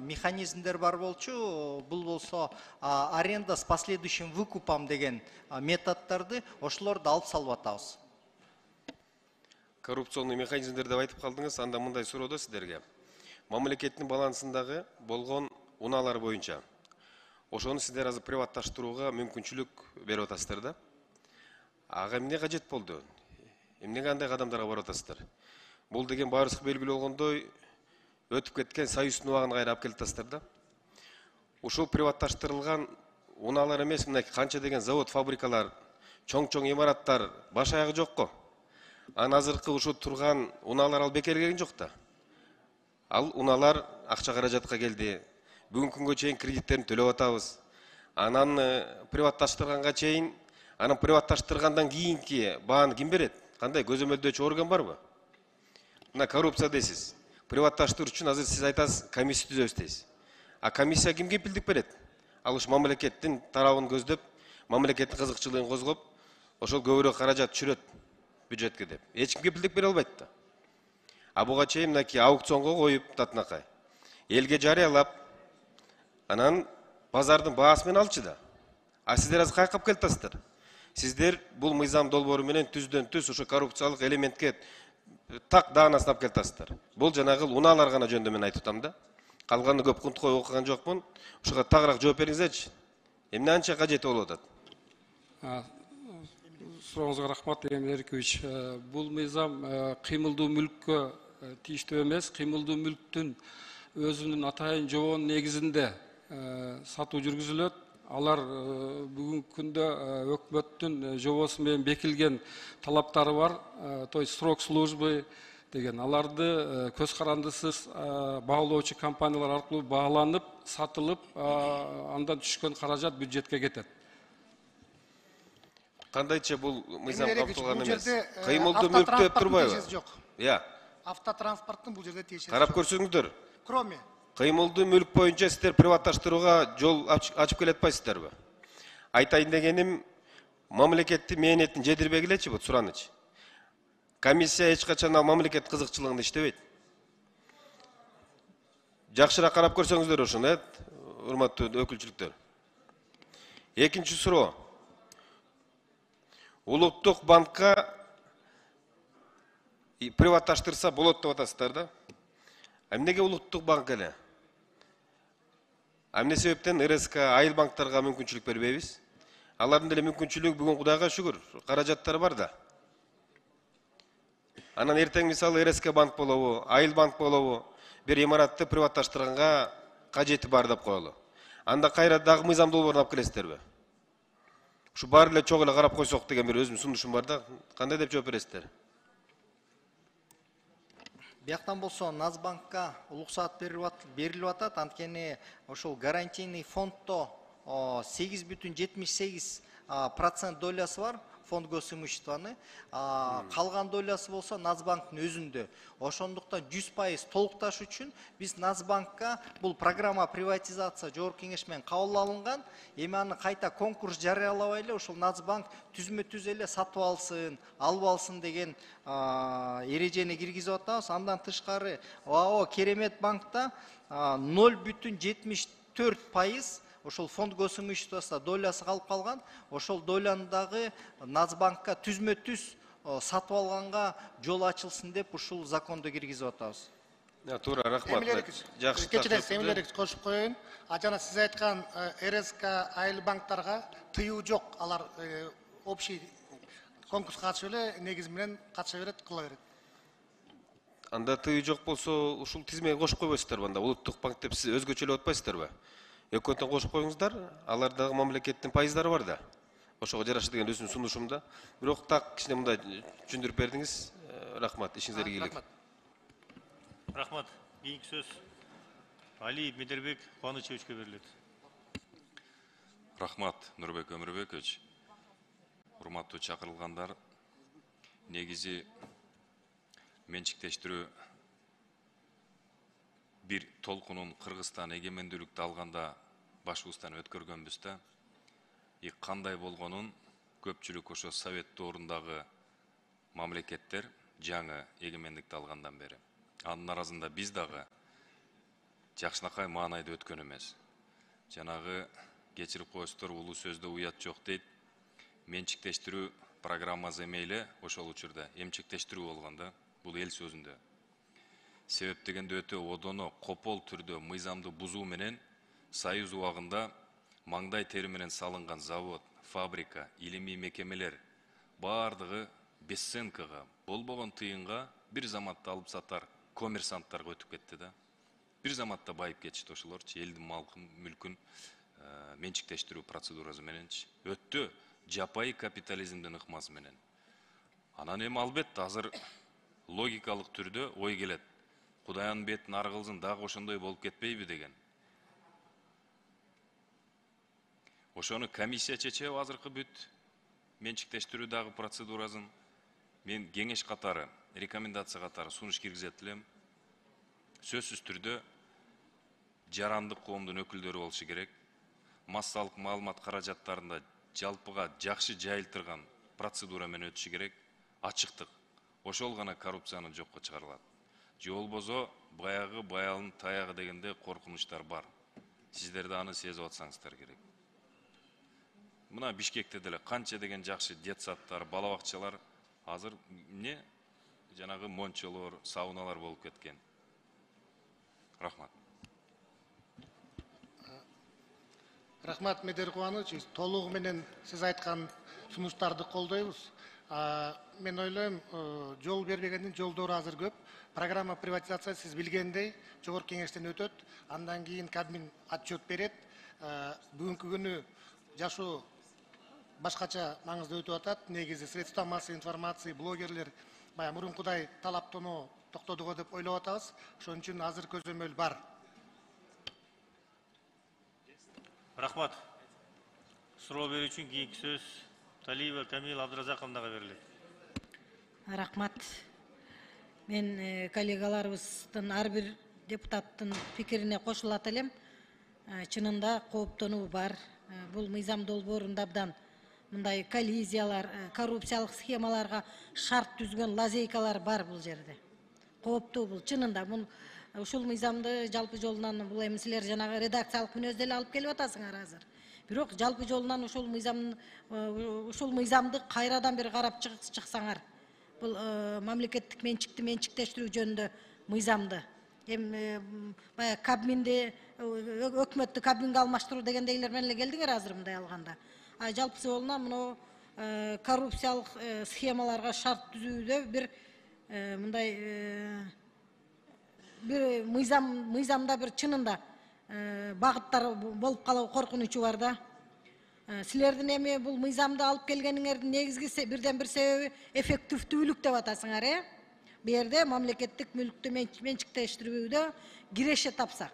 механизмдер бар болчу, бул болсо аренда с последующим выкупом деген методдорду ошолорду алып салып атабыз. Коррупционный механизмдер деп айтып калдыңыз, анда мындай суроо да сиздерге. Мамлекеттин балансындагы болгон унаалар боюнча ошону сиздер азыр приватташтырууга мүмкүнчүлүк берип атасыздар да. Ага эмне кажет болду? Эмнеге андай кадамдарга барып атасыздар? Бул деген баарыбызга белгилүү болгондой өтүп кеткен союздун убагына кайра алып келип атасыздар да. Ушул приватташтырылган унаалар эмес, мына канча деген завод, фабрикалар, чоң-чоң имараттар баш аягы жокко. Анан азыркы ушу турган унаалар ал бекер келген жок да. Ал унаалар акча каражатка келди. Бүгүнкү күнгө чейин кредиттерин төлөп атабыз. Анан приватташтырганга чейин, анан приватташтыргандан кийинки бааны ким берет? Кандай көзөмөлдөөчү орган барбы? Мына коррупция дейсиз. Приватташтыруу үчүн азыр сиз айтасыз, комиссия түзөбүз дейсиз. А комиссия кимге кепилдик берет? Ал ушу мамлекеттин тарабын көздөп, мамлекеттин кызыкчылыгын козгоп, ошол көбүрөөк каражат түшүрөт бюджетке деп. Эч ким кепилдик бере албайт да. А буга чейин мынакей аукционго коюп татынакай. Элге жарыялап, анан базардын баасы менен алчы да. А сиздер азыр кайкап келатасыздар. Сиздер бул мыйзам долбоору менен түздөн түз ошо коррупциялык элементке так даанасын алып келатасыздар. Бул жанагы унаалар гана жөнүндө мен айтып атам да. Калганы көп кунткой окуган жокмун. Ошого тагыраак жооп бериңизерчи. Эмне анча кажети болуп атат? Сурооңузга рахмат, Эмиль Эрикович. Бул мыйзам кыймылдуу мүлккө тийиштүү эмес, кыймылдуу мүлктүн өзүнүн атайын жобонун негизинде сатуу жүргүзүлөт. Алар бүгүнкү күндө өкмөттүн жобосу менен бекилген талаптары бар. То есть срок службы деген аларды көз карандысыз баалоочу компаниялар аркылуу бааланып, сатылып, андан түшкөн каражат бюджетке кетет. Кандайча бул мыйзам капталган эмес? Кыймылдуу мүлктү деп турбайбы? Я. Автотранспорттун бул жерде тиешеси. Карап көрсөңүздөр. Кроме Кыймылдуу мүлк боюнча сиздер приватташтырууга жол ачып келе атпайсыздарбы? Айтайын дегеним, мамлекеттин мээнетин жедирбегилечи бул суранычы. Комиссия эч качан ал мамлекет кызыкчылыгында иштебейт. Жакшыраак карап көрсөңүздөр ошону, урматтуу өкүлчүлүктөр. Экинчи суроо. Улуттук банкка приватташтырса болот деп атасыздар да. Эмнеге улуттук банк эле? Эмне себептен РСК, айыл банктарга мүмкүнчүлүк бербейбиз? Алардын деле мүмкүнчүлүгү бүгүн Кудайга шүгүр, каражаттары бар да. Анан эртең мисалы РСК банк болобу, айыл банк болобу, бир имаратты приватташтырганга кажети бар деп коелу. Анда кайра дагы мыйзам долбоорун алып келесиздерби? Ушу баары эле чогуу эле карап койсок деген бир өзүмдүн сунушум бар да. Кандай деп жооп бересиздер? Бияктан болсо Нацбанкка уруксаат берилип атат, анткени ошол гарантийный фонддо 8,78% долясы бар. фонд госимуществоны, калган долясы болсо Нацбанктын өзүндө. Ошондуктан 100% толукташ үчүн биз Нацбанкка бул программа приватизация жогорку кеңеш менен кабыл алынган, эми аны кайта конкурс жарыялабай эле ошол Нацбанк түзмө-түз эле сатып алсын, алып алсын деген эрежени киргизип атабыз. Андан тышкары АО Керемет банкта 0,74% ошол фонд госимуществосунда долясы калып калган. Ошол доляны дагы Нацбанкка түзмө-түз сатып алганга жол ачылсын деп ушул закондо киргизип атабыз. Туура, рахмат. Жакшы. Кечинен семилерик кошуп коеюн. Жана сиз айткан РСК айыл банктарга тыюу жок. Алар общий конкурска катышып эле негизи менен катыша берет, кыла берет. Анда тыюу жок болсо, ушул тизмеге кошуп койбойсуздарбы анда? Улуттук банк деп сиз өзгөчөлөп атпайсыздарбы? Өкмөттөн кошуп коюңуздар, алардагы мамлекеттин пайыздары бар да. Ошого жараша деген өзүмдүн сунушумда. Бирок так кичине мындай түшүндүрүп бердиңиз. Рахмат, ишиңиздерге ийгилик. Рахмат. Кийинки сөз Али Медербек Кубанычевичке берилет. Рахмат, Нурбек Өмүрбекович. Урматтуу чакырылгандар, негизи менчиктештирүү бир толкунун Кыргызстан эгемендүүлүктү алганда башыбыздан өткөргөнбүз да. Кандай болгонун көпчүлүк ошо совет доорундагы мамлекеттер жаңы эгемендикти алгандан бери. Анын арасында биз дагы жакшынакай маанайда өткөн эмес. Жанагы кечирип коесуздар, улуу сөздө уят жок дейт. Менчиктештирүү программасы эмейле ошол учурда эмчектештирүү болгон да. Бул эл сөзүндө. Себеп дегенде өтө одоно копол түрдө мыйзамды бузуу менен Союз убагында маңдай тери менен салынган завод, фабрика, илимий мекемелер бардыгы бесценкага, болбогон тыйынга бир заматта алып сатар коммерсанттарга өтүп кетти да. Бир заматта байып кетишти ошолорчу, элдин малкын, мүлкүн менчиктештирүү процедурасы мененчи. Өттү жапайы капитализмдин ыкмасы менен. Анан эми албетте азыр логикалык түрдө ой келет. Кудайнын бетин ар кылсын, дагы ошондой болуп кетпейби деген. Ошону комиссия чечеби азыркы бүт менчиктештирүү дагы процедурасын. Мен кеңеш катары, рекомендация катары сунуш киргизет элем. Сөзсүз түрдө жарандык коомдун өкүлдөрү болушу керек. Массалык маалымат каражаттарында жалпыга жакшы жайылтырган процедура менен өтүшү керек. Ачыктык. Ошол гана коррупцияны жокко чыгарылат. Же болбосо баягы баялын таягы дегенде коркунучтар бар. Сиздер да аны сезип атсаңыздар керек. Мына Бишкекте деле канча деген жакшы детсадтар, бала бакчалар азыр эмне жанагы мончолор, сауналар болуп кеткен. Рахмат. Рахмат, Медер Кубаныч, толугу менен сиз айткан сунуштарды колдойбуз. Мен ойлойм, жол бербегендин жолдору азыр көп. Программа приватизация сиз билгендей жогорку кеңештен өтөт. Андан кийин Кабмин отчет берет. Бүгүнкү күнү жашоо башкача маңызда өтүп атат. Негизи средства массовой информации, блогерлер баягы мурункудай талаптануу токтодуго деп ойлоп атабыз. Ошон үчүн азыр көзөмөл бар. Рахмат. Суроо берүү үчүн кийинки сөз Талиева Камил Абдыразаковнага берилет. Рахмат. Мен коллегаларыбыздын ар бир депутаттын пикирине кошулат элем. Чынында кооптонуу бар. Бул мыйзам долбоорунда абдан мындай коллизиялар, коррупциялык схемаларга шарт түзгөн лазейкалар бар бул жерде. Кооптуу бул чынында. Бул ушул мыйзамды жалпы жолунан бул эми силер жанагы редакциялык мүнөздө эле алып келип атасыңар азыр. Бирок жалпы жолунан ушул мыйзамды кайрадан бир карап чыксаңар. Бул мамлекеттик менчиктештирүү жөнүндө мыйзамды. Эми баягы Кабминди өкмөттү Кабминге алмаштыруу дегендейлер менен эле келдиңер азыр мындай алганда. Жалпысы болуна мына коррупциялык схемаларга шарт түзүүдө бир мындай бир мыйзамда бир чынында багыттар болуп калуу коркунучу бар да. Силердин эми бул мыйзамды алып келгениңердин негизги бирден бир себеби эффективдүүлүк деп атасыңар, Бу жерде мамлекеттик мүлктү менчиктештирүүдө киреше тапсак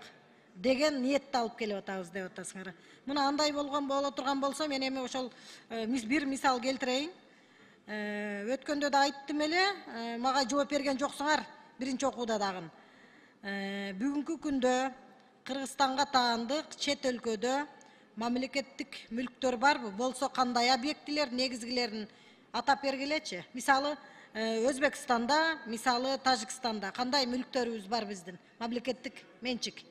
деген ниетти алып келип атабыз деп атасыңар. Мына андай боло турган болсо мен эми ошол бир мисал келтирейин. Өткөндө да айттым эле, мага жооп берген жоксуңар биринчи окууда дагы. Бүгүнкү күндө Кыргызстанга таандык чет өлкөдө мамлекеттик мүлктөр барбы? Болсо кандай объектилер, негизгилерин атап бергилечи. Мисалы, Өзбекстанда, мисалы Тажикстанда кандай мүлктөрүбүз бар биздин? Мамлекеттик менчик.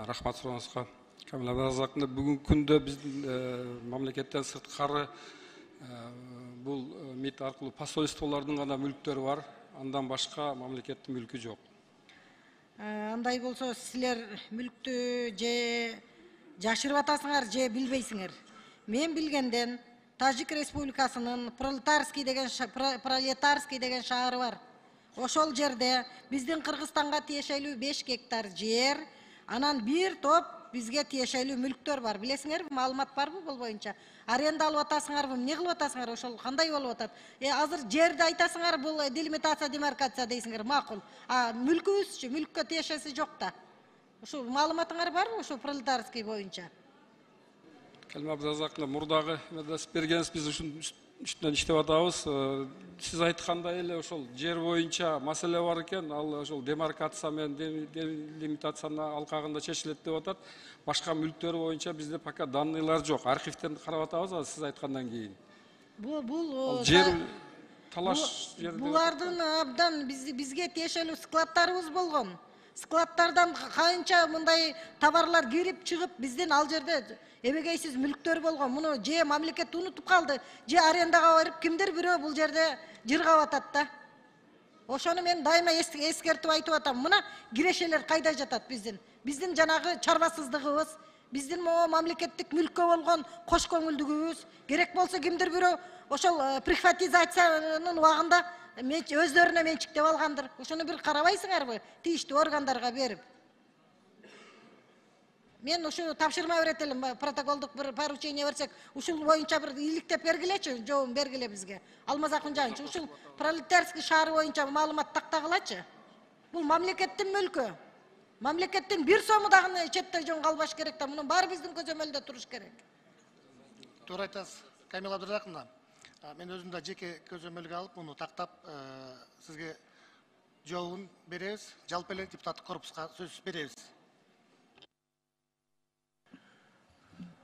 Рахмат сурооңузга. Камил Абдыразаковна, бүгүнкү күндө биздин мамлекеттен сырткары бул МИД аркылуу посольстволордун гана мүлктөрү бар. Андан башка мамлекеттин мүлкү жок. Андай болсо силер мүлктү же жашырып атасыңар, же билбейсиңер. Мен билгенден Тажик Республикасынын Пролетарский деген шаары бар. Ошол жерде биздин Кыргызстанга тиешелүү 5 гектар жер, анан бир топ бизге тиешелүү мүлктөр бар. Билесиңерби, маалымат барбы бул боюнча? Аренда алып атасыңарбы, эмне кылып атасыңар, ошол кандай болуп атат? Азыр жерди айтасыңар, бул делимитация, демаркация дейсиңер, макул. Мүлкүбүзчү, мүлккө тиешеси жок да. Ошол маалыматыңар барбы ошол Пролетарский боюнча? Камил Абдыразаковна, мурдагы бергенсиз, биз ушунун үстүнөн иштеп атабыз. Сиз айткандай эле ошол жер боюнча маселе бар экен, ал ошол демаркация менен делимитациянын алкагында чечилет деп атат. Башка мүлктөр боюнча бизде пока данныйлар жок. Архивден карап атабыз, сиз айткандан кийин. Бул жер талаш жерде. Булардын абдан бизге тиешелүү складтарыбыз болгон. Складтардан канча мындай товарлар кирип чыгып, биздин ал жерде эбегейсиз мүлктөр болгон. Муну же мамлекет унутуп калды, же арендага берип кимдир бирөө бул жерде жыргап атат да. Ошону мен дайыма эскертип айтып атам. Мына кирешелер кайда жатат биздин? Биздин жанагы чарбасыздыгыбыз, биздин мамлекеттик мүлккө болгон кош көңүлдүгүбүз, керек болсо кимдир бирөө ошол приватизациянын убагында өздөрүнө менчиктеп алгандыр. Ошону бир карабайсыңарбы, тийиштүү органдарга берип? Мен ушу тапшырма берет элем, протоколдук бир поручение берсек, ушул боюнча бир иликтеп бергилечи, жообун бергиле бизге. Алмаз Акунжанович, ушул Пролетарский шаары боюнча маалымат тактагылачы. Бул мамлекеттин мүлкү. Мамлекеттин бир сому дагы четте жөн калбаш керек да, мунун баары биздин көзөмөлдө туруш керек. Туура айтасыз, Камил Абдыразаковна. Мен өзүм да жеке көзөмөлгө алып, муну тактап сизге жообун беребиз. Жалпы эле депутаттык корпуска сөз беребиз.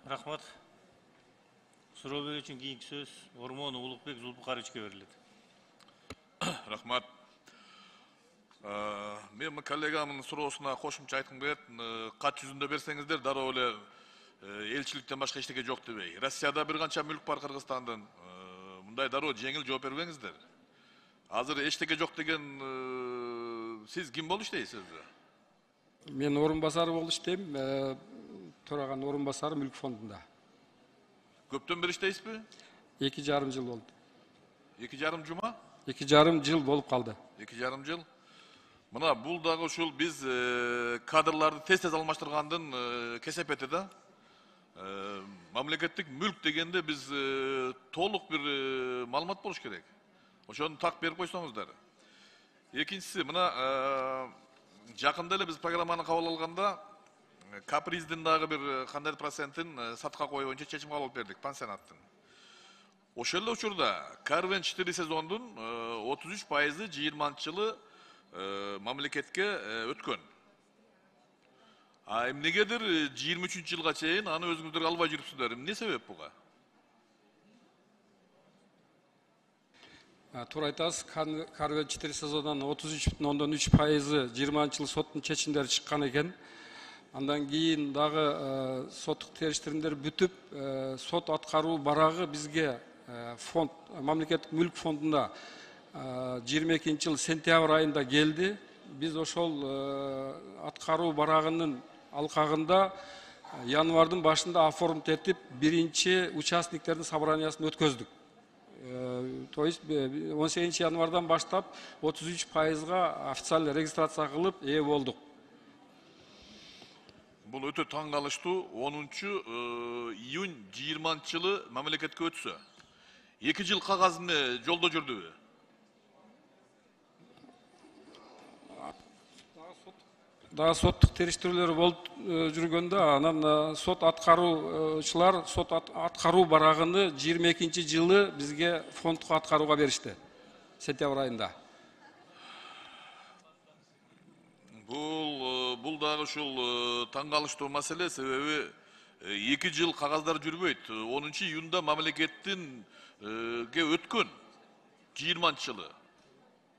Рахмат. Суроо берүү үчүн кийинки сөз Ормонов Улукбек Зулпукаровичке берилет. Рахмат. Мен коллегамдын суроосуна кошумча айткым келет. Кат жүзүндө берсеңиздер, дароо эле элчиликтен башка эчтеке жок дебей. Россияда бир канча мүлк бар Кыргызстандын. Мындай дароо жеңил жооп бербеңиздер. Азыр эчтеке жок деген сиз ким болуп иштейсиз? Мен орун басары болуп иштейм. Төраган орун басары мүлк фондунда. Көптөн бери иштейсизби? 2,5 жыл болду. 2,5 жума? 2,5 жыл болуп калды. 2,5 жыл. Мына бул дагы ушул биз кадрларды тез алмаштыргандын кесепети да. Мамлекеттик мүлк дегенде биз толук бир маалымат болуш керек. Ошону так берип койсоңуздар. Экинчиси, мына жакында эле биз программаны кабыл алганда каприздин дагы бир кандай процентин сатка коюу боюнча чечим кабыл алып бердик, пансионаттын. Ошол эле учурда Карвен 4 сезондун 33% 20-жылы мамлекетке өткөн. Эмнегедир 23-жылга чейин аны өзүңүздөр албай жүрүпсүздөр. Эмне себеп буга? Туура айтасыз, Карвен 4 сезондон 33,3% 20-жыл соттун чечимдери чыккан экен. Андан кийин дагы соттук териштиримдер бүтүп, сот аткаруу барагы бизге фонд, мамлекеттик мүлк фондунда 22-жыл сентябрь айында келди. Биз ошол аткаруу барагынын алкагында январдын башында оформить этип, биринчи участниктердин собраниясын өткөздүк. То есть 18 январдан баштап 33%га официаль регистрация кылып ээ болдук. Бул өтө таң калыштуу. 10-июнь 20-жылы мамлекетке өтсө, 2 жыл кагазын жолдо жүрдүбү? дагы соттук териштирүүлөр болуп жүргөндө анан сот аткаруучулар сот аткаруу барагыны 22-жылы бизге фондко аткарууга беришти сентябрь айында. Бул дагы ушул таң калыштуу маселе, себеби 2 жыл кагаздар жүрбөйт. 10 июнда мамлекеттин өткөн 20-жылы.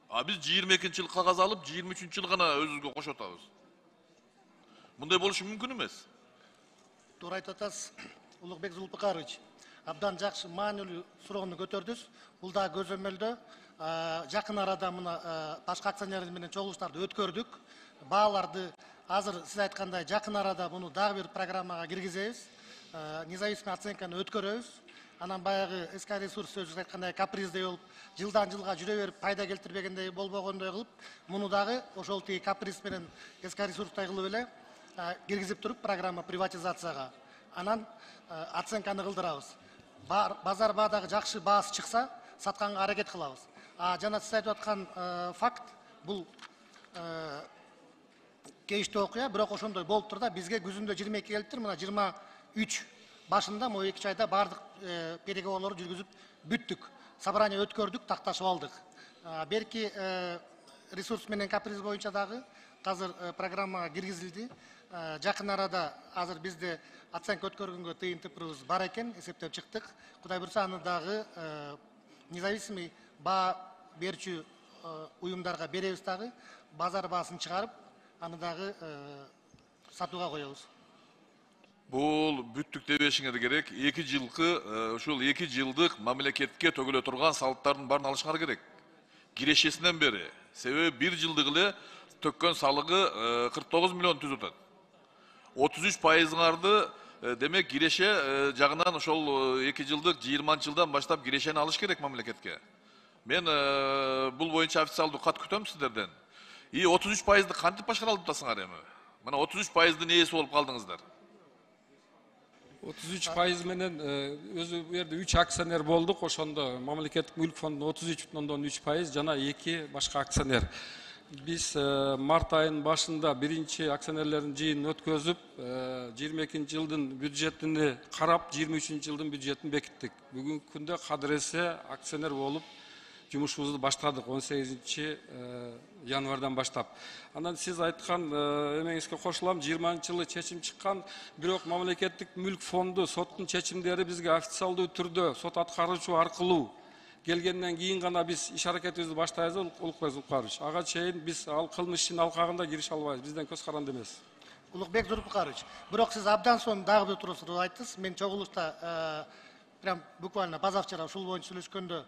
А биз 22-жылы кагаз алып, 23-жылы гана өзүбүзгө кошуп атабыз. Мындай болушу мүмкүн эмес. Туура айтып атасыз, Улукбек Зулпукарович. Абдан жакшы маанилүү суроону көтөрдүз. Бул да көзөмөлдө жакын арада мына башка акционерлер менен чогулуштарды өткөрдүк. Бааларды азыр сиз айткандай жакын арада буну дагы бир программага киргизебиз. Независимый оценканы өткөрөбүз. Анан баягы СК ресурс сөзү айткандай каприздей болуп, жылдан жылга жүрө берип пайда келтирбегендей болбогондой кылып, муну дагы ошол тиги каприз менен СК ресурстай кылып эле киргизип туруп программа приватизацияга. Анан оценканы кылдырабыз. Базар баадагы жакшы баасы чыкса, сатканга аракет кылабыз. Жана сиз айтып аткан факт бул кейиштүү окуя, бирок ошондой болуп тур да, бизге күзүндө 22 келиптир, мына 23 башында могу 2 айда бардык переговорлорду жүргүзүп бүттүк. Собрание өткөрдүк, такташып алдык. Берки ресурс менен каприз боюнча дагы азыр программага киргизилди. Жакын арада азыр бизде оценка өткөргөнгө тыйын тыпырыбыз бар экен, эсептеп чыктык. Кудай буйрса аны дагы независимый баа берүүчү уюмдарга беребиз дагы, базар баасын чыгарып, аны дагы сатууга коебуз. Бул бүттүк дебешиңер керек. 2 жылкы, ушул 2 жылдык мамлекетке төгүлө турган салыктардын баарын алышыңар керек. Кирешесинен бери. Себеби 1 жылдык эле төккөн салыгы 49 миллион түзүп атат. 33%ыңарды демек киреше жагынан ошол 2 жылдык 20-жылдан баштап кирешени алыш керек мамлекетке. Мен бул боюнча официалдуу кат күтөм сиздерден. 33%ды кантип башкара алып атасыңар эми? Мына 33%дын ээси болуп калдыңыздар. 33% менен өзү бу жерде 3 акционер болдук, ошондо мамлекеттик мүлк фондунун 33,3% жана 2 башка акционер. Биз март айынын башында биринчи акционерлердин жыйынын өткөзүп, 22-жылдын бюджетини карап, 23-жылдын бюджетин бекиттик. Бүгүнкү күндө кадыресе акционер болуп жумушубузду баштадык 18 январдан баштап. Анан сиз айткан эмеңизге кошулам, 20-жылы чечим чыккан, бирок мамлекеттик мүлк фонду соттун чечимдери бизге официалдуу түрдө сот аткаруучу аркылуу келгенден кийин гана биз иш аракетибизди баштайбыз, Улукбек Зулпукарович. Ага чейин биз ал кылмыш ишин алкагында кирише албайбыз, бизден көз каранды эмес. Улукбек Зулпукарович, бирок сиз абдан соң дагы бир туруп айттыңыз. Мен чогулушта прям буквально позавчера ушул боюнча сүйлөшкөндө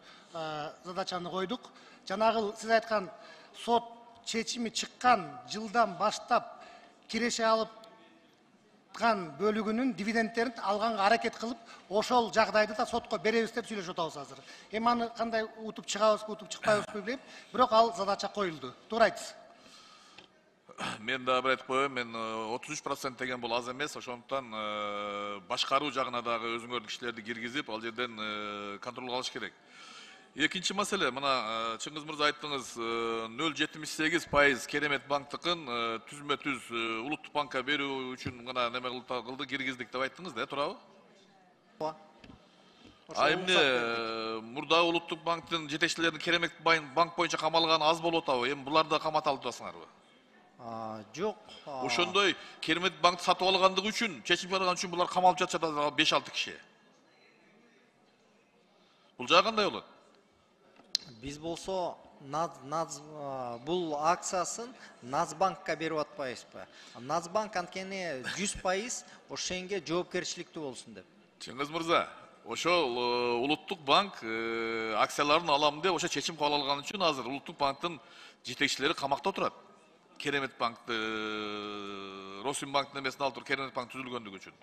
задачаны койдук. Жанагы сиз айткан сот чечими чыккан жылдан баштап киреше алып бөлүгүнүн дивидендтерин алганга аракет кылып, ошол жагдайды да сотко беребиз деп сүйлөшүп атабыз азыр. Эми аны кандай утуп чыгабызбы, утуп чыкпайбызбы билбейм, бирок ал задача коюлду. Туура айтасыз. Мен да бир айтып коеюн, мен 33% деген бул аз эмес, ошондуктан башкаруу жагына дагы өзүңөрдүн кишилерди киргизип, ал жерден контролго алыш керек. Экинчи маселе, мына Чыңгыз мырза айттыңыз, 0,78% Керемет банктыкын түзмө-түз улуттук банкка берүү үчүн гана неме кылды, киргиздик деп айттыңыз да, туурабы? Ооба. Эмне мурда улуттук банктын жетекчилерин Керемет банк боюнча камалганы аз болуп атабы? Эми буларды да каматалып атасыңарбы? Жок. Ошондой Керемет банкты сатып алгандыгы үчүн, чечим чыгарган үчүн булар камалып жатышат 5-6 киши. Бул жагы кандай болот? Биз болсо бул акциясын Нацбанкка берип атпайбызбы? Нацбанк анткени 100% ошенге жоопкерчиликтүү болсун деп. Чыңгыз мырза, ошол улуттук банк акцияларын алам деп ошо чечим кабыл алган үчүн азыр улуттук банктын жетекчилери камакта отурат. Керемет банкты, Росинбанктын эмесин алып туруп Керемет банк түзүлгөндүгү үчүн.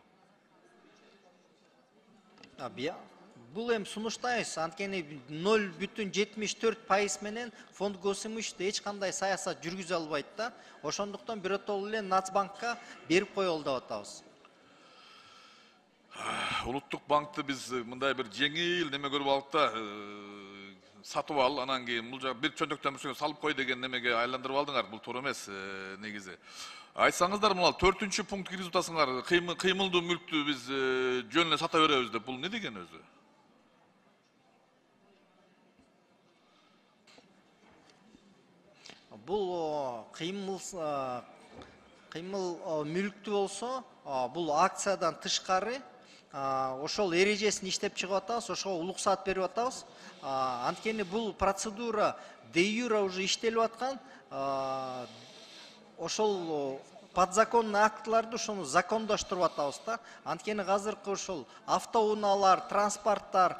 Бул эми сунуштайбыз, анткени 0,74% менен фонд госимущество эч кандай саясат жүргүзө албайт да. Ошондуктан биротоло эле Нацбанкка берип коелу деп атабыз. Улуттук банкты биз мындай бир жеңил неме көрүп алдык да, сатып ал, анан кийин бул жагы бир чөндөктөн бир салып кой деген немеге айландырып алдыңар. Бул туура эмес негизи. Айтсаңыздар, мына 4-чү пункт киргизип атасыңар. Кыймылдуу мүлктү биз жөн эле сата беребиз деп. Бул не деген өзү? Бул кыймыл мүлктүү болсо, бул акциядан тышкары ошол эрежесин иштеп чыгып атабыз, ошого улуксаат берип атабыз. Анткени бул процедура де юре уже иштелип аткан. Ошол подзаконный актыларды ошону закондоштуруп атабыз да. Анткени азыркы ошол автоунаалар, транспорттар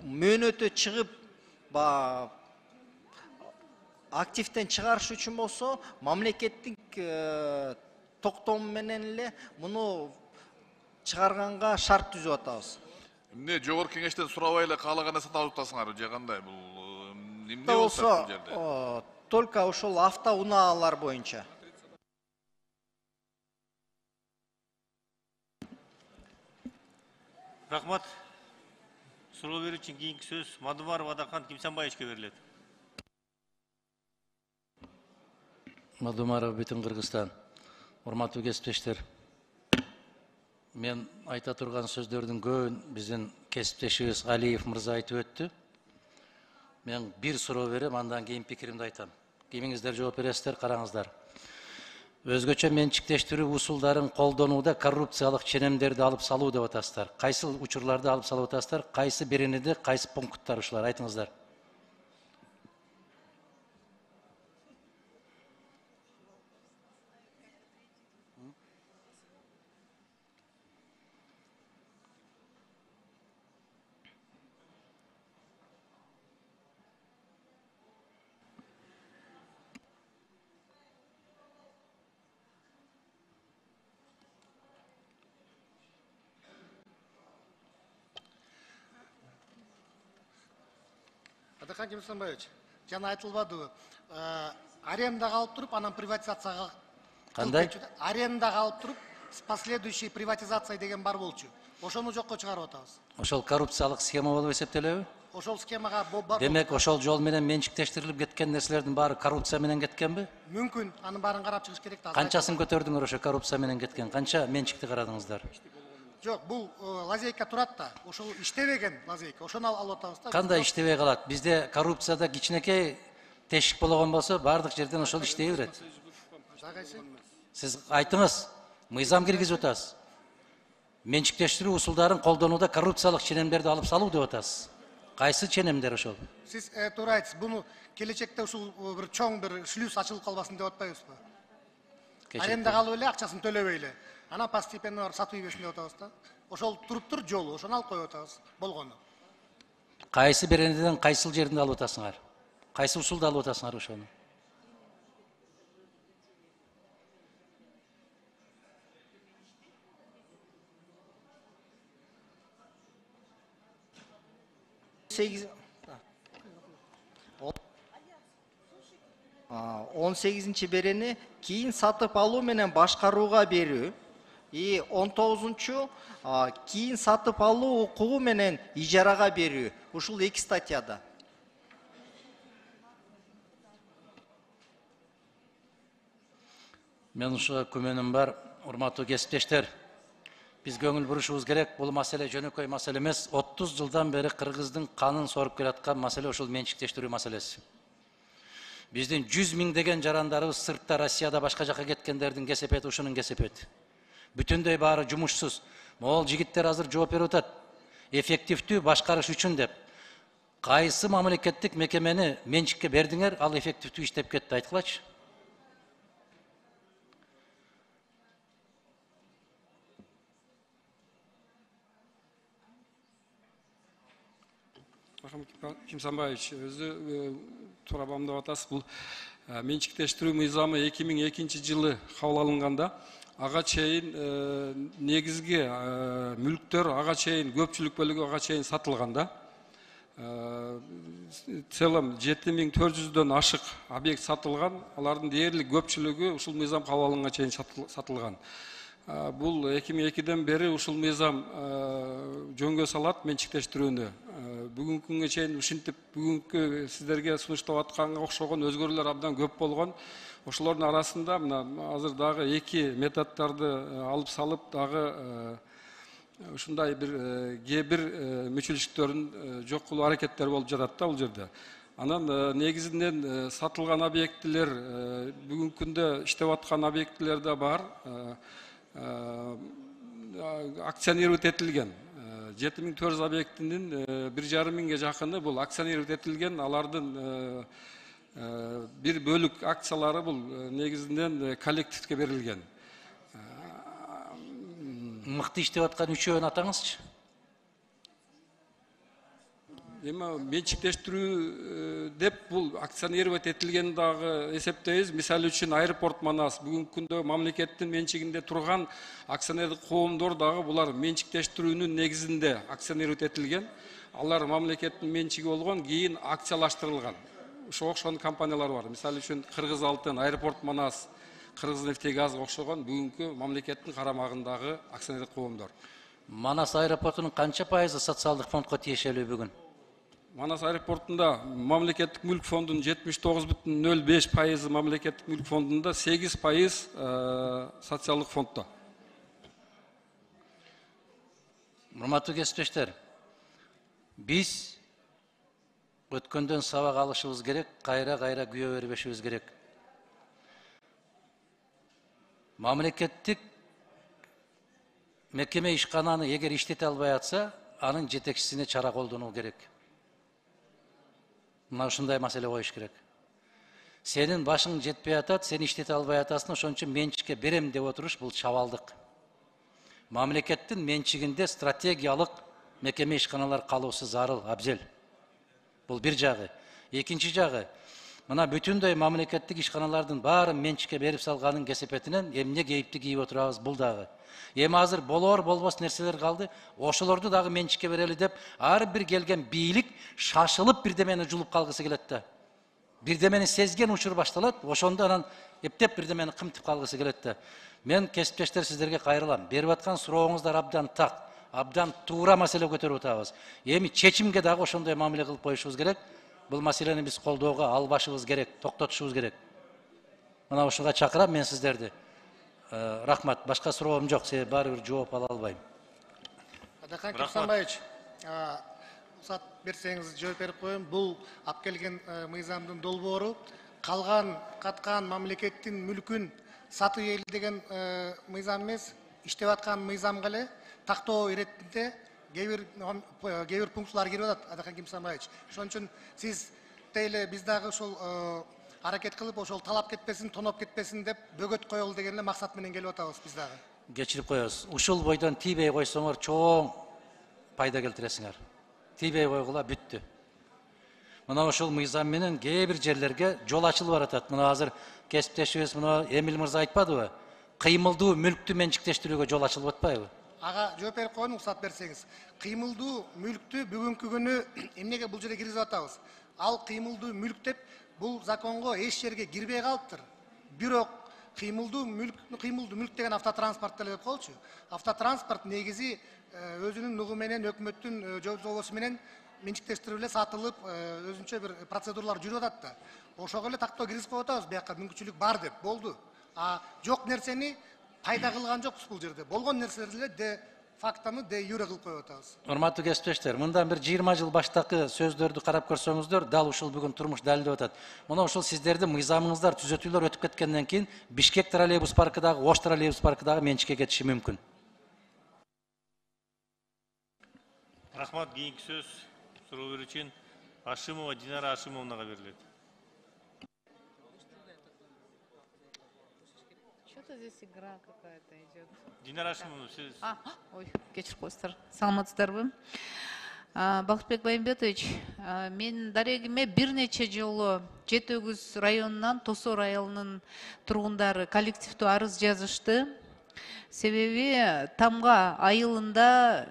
мөөнөтү чыгып, активден чыгарыш үчүн болсо, мамлекеттик токтому менен эле муну чыгарганга шарт түзүп атабыз. Эмне жогорку кеңештен сурабай эле каалаганда сата алып атасыңар же кандай? Бул эмне болсо бул жерде? Только ошол автоунаалар боюнча. Рахмат. Суроо берүү үчүн кийинки сөз Мадумаров Адахан Кимсанбаевичке берилет. Мадумаров, Бүтүн Кыргызстан. Урматтуу кесиптештер. Мен айта турган сөздөрдүн көбүн биздин кесиптешибиз Алиев мырза айтып өттү. Мен бир суроо берем, андан кийин пикиримди айтам. Кимиңиздер жооп бересиздер, караңыздар. Өзгөчө менчиктештирүү усулдарын колдонууда коррупциялык ченемдерди алып салуу деп атасыздар. Кайсы учурларды алып салып атасыздар? Кайсы бириниде, кайсы пункттар ушулар? Айтыңыздар. Адахан Кимсанбаевич, жана айтылбадыбы, арендага алып туруп, анан приватизацияга Кандай? Арендага алып туруп, последующий приватизация деген бар болчу. Ошону жокко чыгарып атабыз. Ошол коррупциялык схема болуп эсептелеби? Ошол схемага бар. Демек, ошол жол менен менчиктештирилип кеткен нерселердин баары коррупция менен кеткенби? Мүмкүн, анын баарын карап чыгыш керек да. Канчасын көтөрдүңөр ошо коррупция менен кеткен? Канча менчикти карадыңыздар? Жок, бул лазейка турат да. Ошол иштебеген лазейка. Ошону алып атабыз да. Кандай иштебей калат? Бизде коррупцияда кичинекей тешик болгон болсо, баардык жерден ошол иштей берет. Сиз айтыңыз, мыйзам киргизип атасыз. Менчиктештирүү усулдарын колдонууда коррупциялык ченемдерди алып салуу деп атасыз. Кайсы ченемдер ошол? Сиз туура айтасыз. Буну келечекте ушул бир чоң бир шлюз ачылып калбасын деп атпайбызбы? Арендага алып эле, акчасын төлөбөй эле. Анан постепенно сатып ийбесин деп атабыз да. Ошол туруптур жолу, ошону алып коюп атабыз. Болгону. Кайсы беренеден кайсыл жеринде алып атасыңар? Кайсы усулда алып атасыңар ошону? Он 18 берени кийин сатып алуу менен башкарууга берүү. 19-чу кийин сатып алуу укугу менен ижарага берүү. Ушул 2 статьяда. Мен ушуга күмөнүм бар, урматтуу кесиптештер. Биз көңүл бурушубуз керек. Бул маселе жөнөкөй маселе эмес. 30 жылдан бери Кыргыздын канын соруп келаткан маселе ушул менчиктештирүү маселеси. Биздин 100 миңдеген жарандарыбыз сыртта, Россияда, башка жака кеткендердин кесепети ушунун кесепети. Бүтүндөй баары жумушсуз. Могул жигиттер азыр жооп берип атат. Эффективдүү башкарыш үчүн деп. Кайсы мамлекеттик мекемени менчикке бердиңер, ал эффективдүү иштеп кетти, айткылачы. Кимсанбаевич, өзү туура бамдап атасыз. Бул менчиктештирүү мыйзамы 2002 жылы кабыл алынганда, ага чейин негизги мүлктөр ага чейин көпчүлүк бөлүгү ага чейин сатылганда, целом 7400дөн ашык объект сатылган, алардын дээрлик көпчүлүгү ушул мыйзам кабыл алынганга чейин сатылган. Бул 2002ден бери ушул мыйзам жөнгө салат менчиктештирүүнү. бүгүнкү күнгө чейин ушинтип бүгүнкү сиздерге сунуштап атканга окшогон өзгөрүүлөр абдан көп болгон. Ошолордун арасында мына азыр дагы эки методдорду алып салып дагы ушундай бир кээ бир мүчүлүштөрүн жок кылуу аракеттери болуп жатат да бул жерде. Анан негизинен сатылган объектилер бүгүнкү күндө иштеп аткан объектилер да бар. Акционировать этилген 7400 объектинин 1,5 миңге жакыны бул акционировать этилген. Алардын bir bölük акциялары бул негизинен коллективге берилген. Мыкты иштеп аткан үчөөнү атаңызчы. Эми менчиктештирүү деп бул акционировать этилген дагы эсептейбиз. Мисалы үчүн аэропорт Манас бүгүнкү күндө мамлекеттин менчигинде турган акционерлик коомдор дагы булар менчиктештирүүнүн негизинде акционировать этилген. Алар мамлекеттин менчиги болгон, кийин акциялаштырылган. Ошо окшогон компаниялар бар. Мисалы үчүн Кыргыз Алтын, Аэропорт Манас, Кыргызнефтегаз окшогон бүгүнкү мамлекеттин карамагындагы акционерлик коомдор. Манас аэропортунун канча пайызы социалдык фондко тиешелүү бүгүн? Манас аэропортунда мамлекеттик мүлк фондунун 79,05% мамлекеттик мүлк фондунда, 8% социалдык фонддо. Урматтуу кесиптештер, биз өткөндөн сабак алышыбыз керек, кайра күйөө бербешибиз керек. Мамлекеттик мекеме ишкананы эгер иштете албай атса, анын жетекчисине чара колдонуу керек. Мына ушундай маселе коюш керек. Сенин башың жетпей атат, сен иштете албай атасың, ошон үчүн менчикке берем деп отуруш бул чабалдык. Мамлекеттин менчигинде стратегиялык мекеме ишканалар калуусу зарыл, абзел. Бул бир жагы. Экинчи жагы, мына бүтүндөй мамлекеттик ишканалардын баарын менчикке берип салганын кесепетинен эмне кейипти кийип отурабыз бул дагы. Эми азыр болор болбос нерселер калды, ошолорду дагы менчикке берели деп ар бир келген бийлик шашылып бирдемени жулуп калгысы келет да. Бирдемени сезген учур башталат, ошондо анан эптеп бирдемени кымтып калгысы келет да. Мен кесиптештер сиздерге кайрылам. Берип аткан сурооңуздар абдан так, абдан туура маселе көтөрүп атабыз. Эми чечимге дагы ошондой мамиле кылып коюшубуз керек. Бул маселени биз колдоого албашыбыз керек, токтотушубуз керек. Мына ушуга чакырам мен сиздерди. Рахмат. Башка суроом жок, себеби баары бир жооп ала албайм. Адахан Кирсанбаевич, рұқсат берсеңиз жооп берип коеюн. Бул алып келген мыйзамдын долбоору калган каткан мамлекеттин мүлкүн сатып эл деген мыйзам эмес, иштеп аткан мыйзамга эле тактоо иретинде кээ бир пунктлар кирип атат, Адахан Кирсанбаевич. Ошон үчүн сиз эле биз дагы ошол аракет кылып, ошол талап кетпесин, тоноп кетпесин деп бөгөт коелу деген эле максат менен келип атабыз биз дагы. Кечирип коебуз. Ушул бойдон тийбей койсоңор чоң пайда келтиресиңер. Тийбей койгула бүттү. Мына ошол мыйзам менен кээ бир жерлерге жол ачылып баратат. Мына азыр кесиптешибиз мына Эмил мырза айтпадыбы? Кыймылдуу мүлктү менчиктештирүүгө жол ачылып атпайбы? Ага жооп берип коеюн, уруксат берсеңиз. Кыймылдуу мүлктү бүгүнкү күнү эмнеге бул жерге киргизип атабыз? Ал кыймылдуу мүлк деп бул законго эч жерге кирбей калыптыр. Бирок кыймылдуу мүлк деген автотранспорт деле деп коелучу. Автотранспорт негизи өзүнүн нугу менен өкмөттүн жобосу менен менчиктештирилип сатылып, өзүнчө бир процедуралар жүрүп атат да. Ошого эле тактоо киргизип коюп атабыз, бияка мүмкүнчүлүк бар деп болду. Жок нерсени пайда кылган жокпуз бул жерде. Болгон нерселерди де фактаны де юре кылып коюп атабыз. Урматтуу кесиптештер, мындан бир 20 жыл баштакы сөздөрдү карап көрсөңүздөр, дал ушул бүгүн турмуш далилдеп атат. Мына ушул сиздердин мыйзамыңыздар, түзөтүүлөр өтүп кеткенден кийин Бишкек троллейбус паркы дагы, Ош троллейбус паркы дагы менчикке кетиши мүмкүн. Рахмат. Кийинки сөз суроо берүү үчүн Ашимова Динара Ашимовнага берилет. Что-то здесь игра какая-то идет. Динара Ашимовна, сиз. Ой, кечирип коесуздар. Саламатсыздарбы? Бакытбек Байымбетович, мен дарегиме бир нече жолу Жети Өгүз районунан Тосор айылынын тургундары коллективдүү арыз жазышты. Себеби Тамга айылында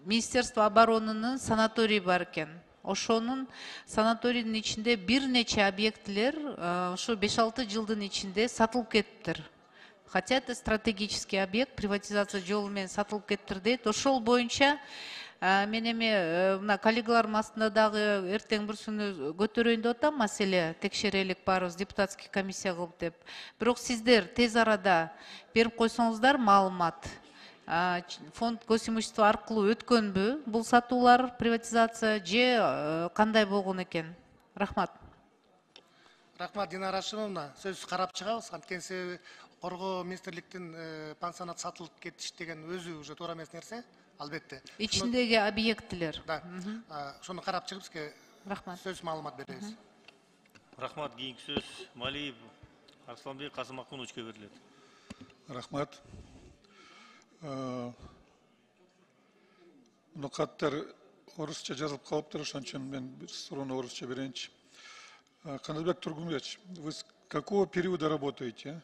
Министерство оборонунун санаторий бар экен. Ошонун санаторийдин ичинде бир нече объектилер ошо 5-6 жылдын ичинде сатылып кетиптир. Хотя это стратегический объект, приватизация жолу менен сатылып кетиптир дейт. Ошол боюнча Мен эми мына коллегаларым астында дагы эртең бир күнү көтөрөйүн деп атам, маселе текшерелик баарыбыз депутатский комиссия кылып деп. Бирок сиздер тез арада берип койсоңуздар маалымат. Фонд госимущества аркылуу өткөнбү бул сатуулар, приватизация же кандай болгон экен? Рахмат. Рахмат, Динара Ашимовна. Сөз карап чыгабыз. Анткени себеби Коргоо министрликтин пансионат сатылып кетиш деген өзү уже туура эмес нерсе, албетте. İçindeki объектилер. Да. Шуну карап чыгып бизге сөз маалымат беребиз. Рахмат, кийинки сөз Малиев Арсланбек Касымакуновичке берилет. Рахмат. Мына каттар орусча жазылып калыптыр, ошон үчүн мен бир суроону орусча берейинчи. Канатбек Тургунбекович, вы с какого периода работаете?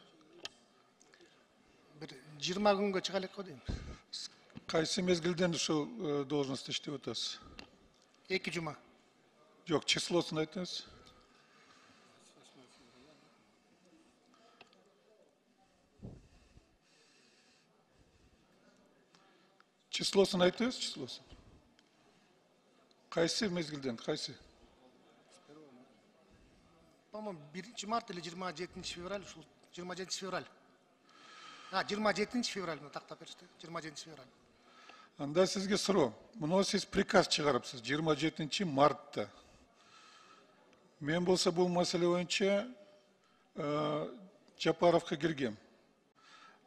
Бир 20 күнгө чыга элек го дейм. Кайсы мезгилден ушул должността иштеп атасыз? 2 жума. Жок, числосун айтыңыз. Числосын айтыңыз, числосын. Кайсы мезгилден, кайсы? По-моему, 1 март или 27 февраль, 27 февраль. 27 февраль, тактап беришти. 27 февраль. Анда сизге суроо. Муну сиз приказ чыгарыпсыз 27 мартта. Мен болсо бул маселе боюнча Жапаровго киргем.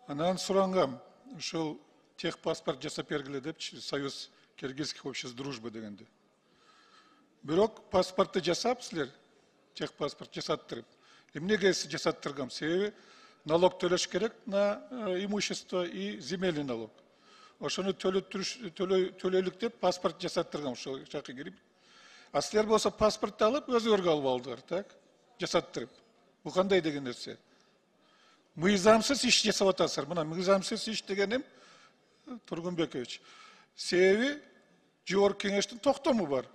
Анан сурангам, ушул техпаспорт жасап бергиле депчи, Союз киргизских обществ дружбы дегенде. Бирок паспортты жасап силер, техпаспорт жасаттырып. Эмнеге жасаттыргам? Себеби налог төлөш керек на имущество и земельный налог. Ошону төлөйлүк деп паспорт жасаттыргам, ошол жакка кирип. А силер болсо паспортты алып өзүлөргө алып алдылар, так? Жасаттырып. Бул кандай деген нерсе? Мыйзамсыз иш жасап атасыздар. Мына мыйзамсыз иш дегеним Тургунбекович. Себеби Жогорку кеңештин токтому бар.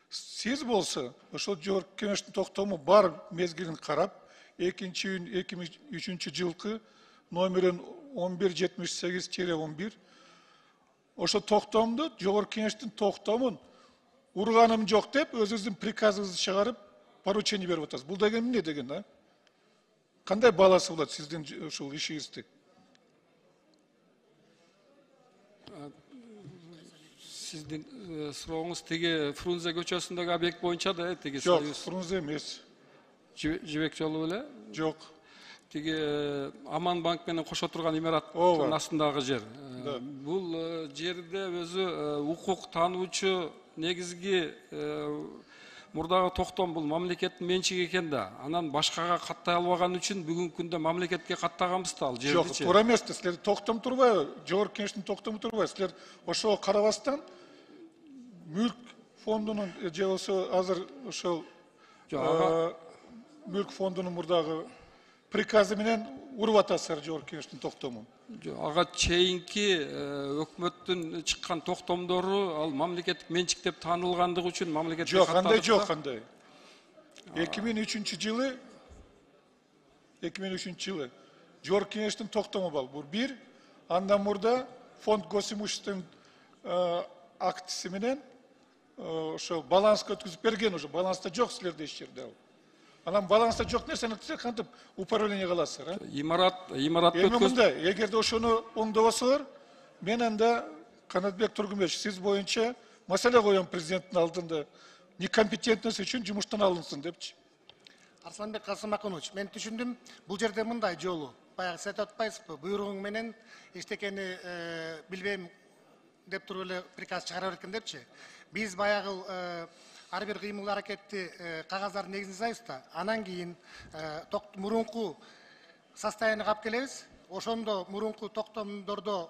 Сиз болсо ошол Жогорку кеңештин токтому бар мезгилин карап, 2003 жылкы номерин 1178-11 ошо токтомду Жогорку кеңештин токтомун урганым жок деп өзүңүздүн приказыңызды чыгарып поручение берип атасыз. Бул деген эмне деген, а? Кандай баласы болот сиздин ушул ишиңизди? Сиздин сурооңуз тиги Фрунзе көчөсүндөгү объект боюнча да, тиги Жок, Фрунзе эмес. Жибек жолу беле? Жок. Тиги Аман банк менен кошо турган имараттын астындагы жер. Бул жерде өзү укук таануучу негизги мурдагы токтом бул мамлекеттин менчиги экен да. Анан башкага каттай албаган үчүн бүгүнкү күндө мамлекетке каттаганбыз да ал жерди. Жок, туура эмес да. Силер токтом турбайбы? Жогорку кеңештин токтому турбайбы? Силер ошого карабастан мүлк фондунун же болсо азыр ошол мүлк фондунун мурдагы приказы менен уруп атасыздар Жогорку кеңештин токтомун. Ага чейинки өкмөттүн чыккан токтомдору ал мамлекеттик менчик деп таанылгандыгы үчүн мамлекетке Жок, кандай жок, кандай. 2003 жылы Жогорку кеңештин токтому бар. Бул бир, андан мурда фонд госимуществонун актisi менен ошо баланска өткүзүп берген уже. Баланста жок силерде иш жерде ал. Анан баланста жок нерсени силер кантип управление кыласыздар, а? Имарат Эми мындай, эгерде ошону оңдобосоңор, мен анда Канатбек Тургунбекович, сиз боюнча маселе коем президенттин алдында. Некомпетентность үчүн жумуштан алынсын депчи. Арсланбек Касымакунович, мен түшүндүм, бул жерде мындай жолу. Баягы сиз айтып атпайсызбы? Буйругуң менен эчтекени билбейм деп туруп эле приказ чыгара берген депчи. Биз баягы ар бир кыймыл аракетти кагаздардын негизинде жасайбыз да. Анан кийин мурунку состояниеге алып келебиз. Ошондо мурунку токтомдордо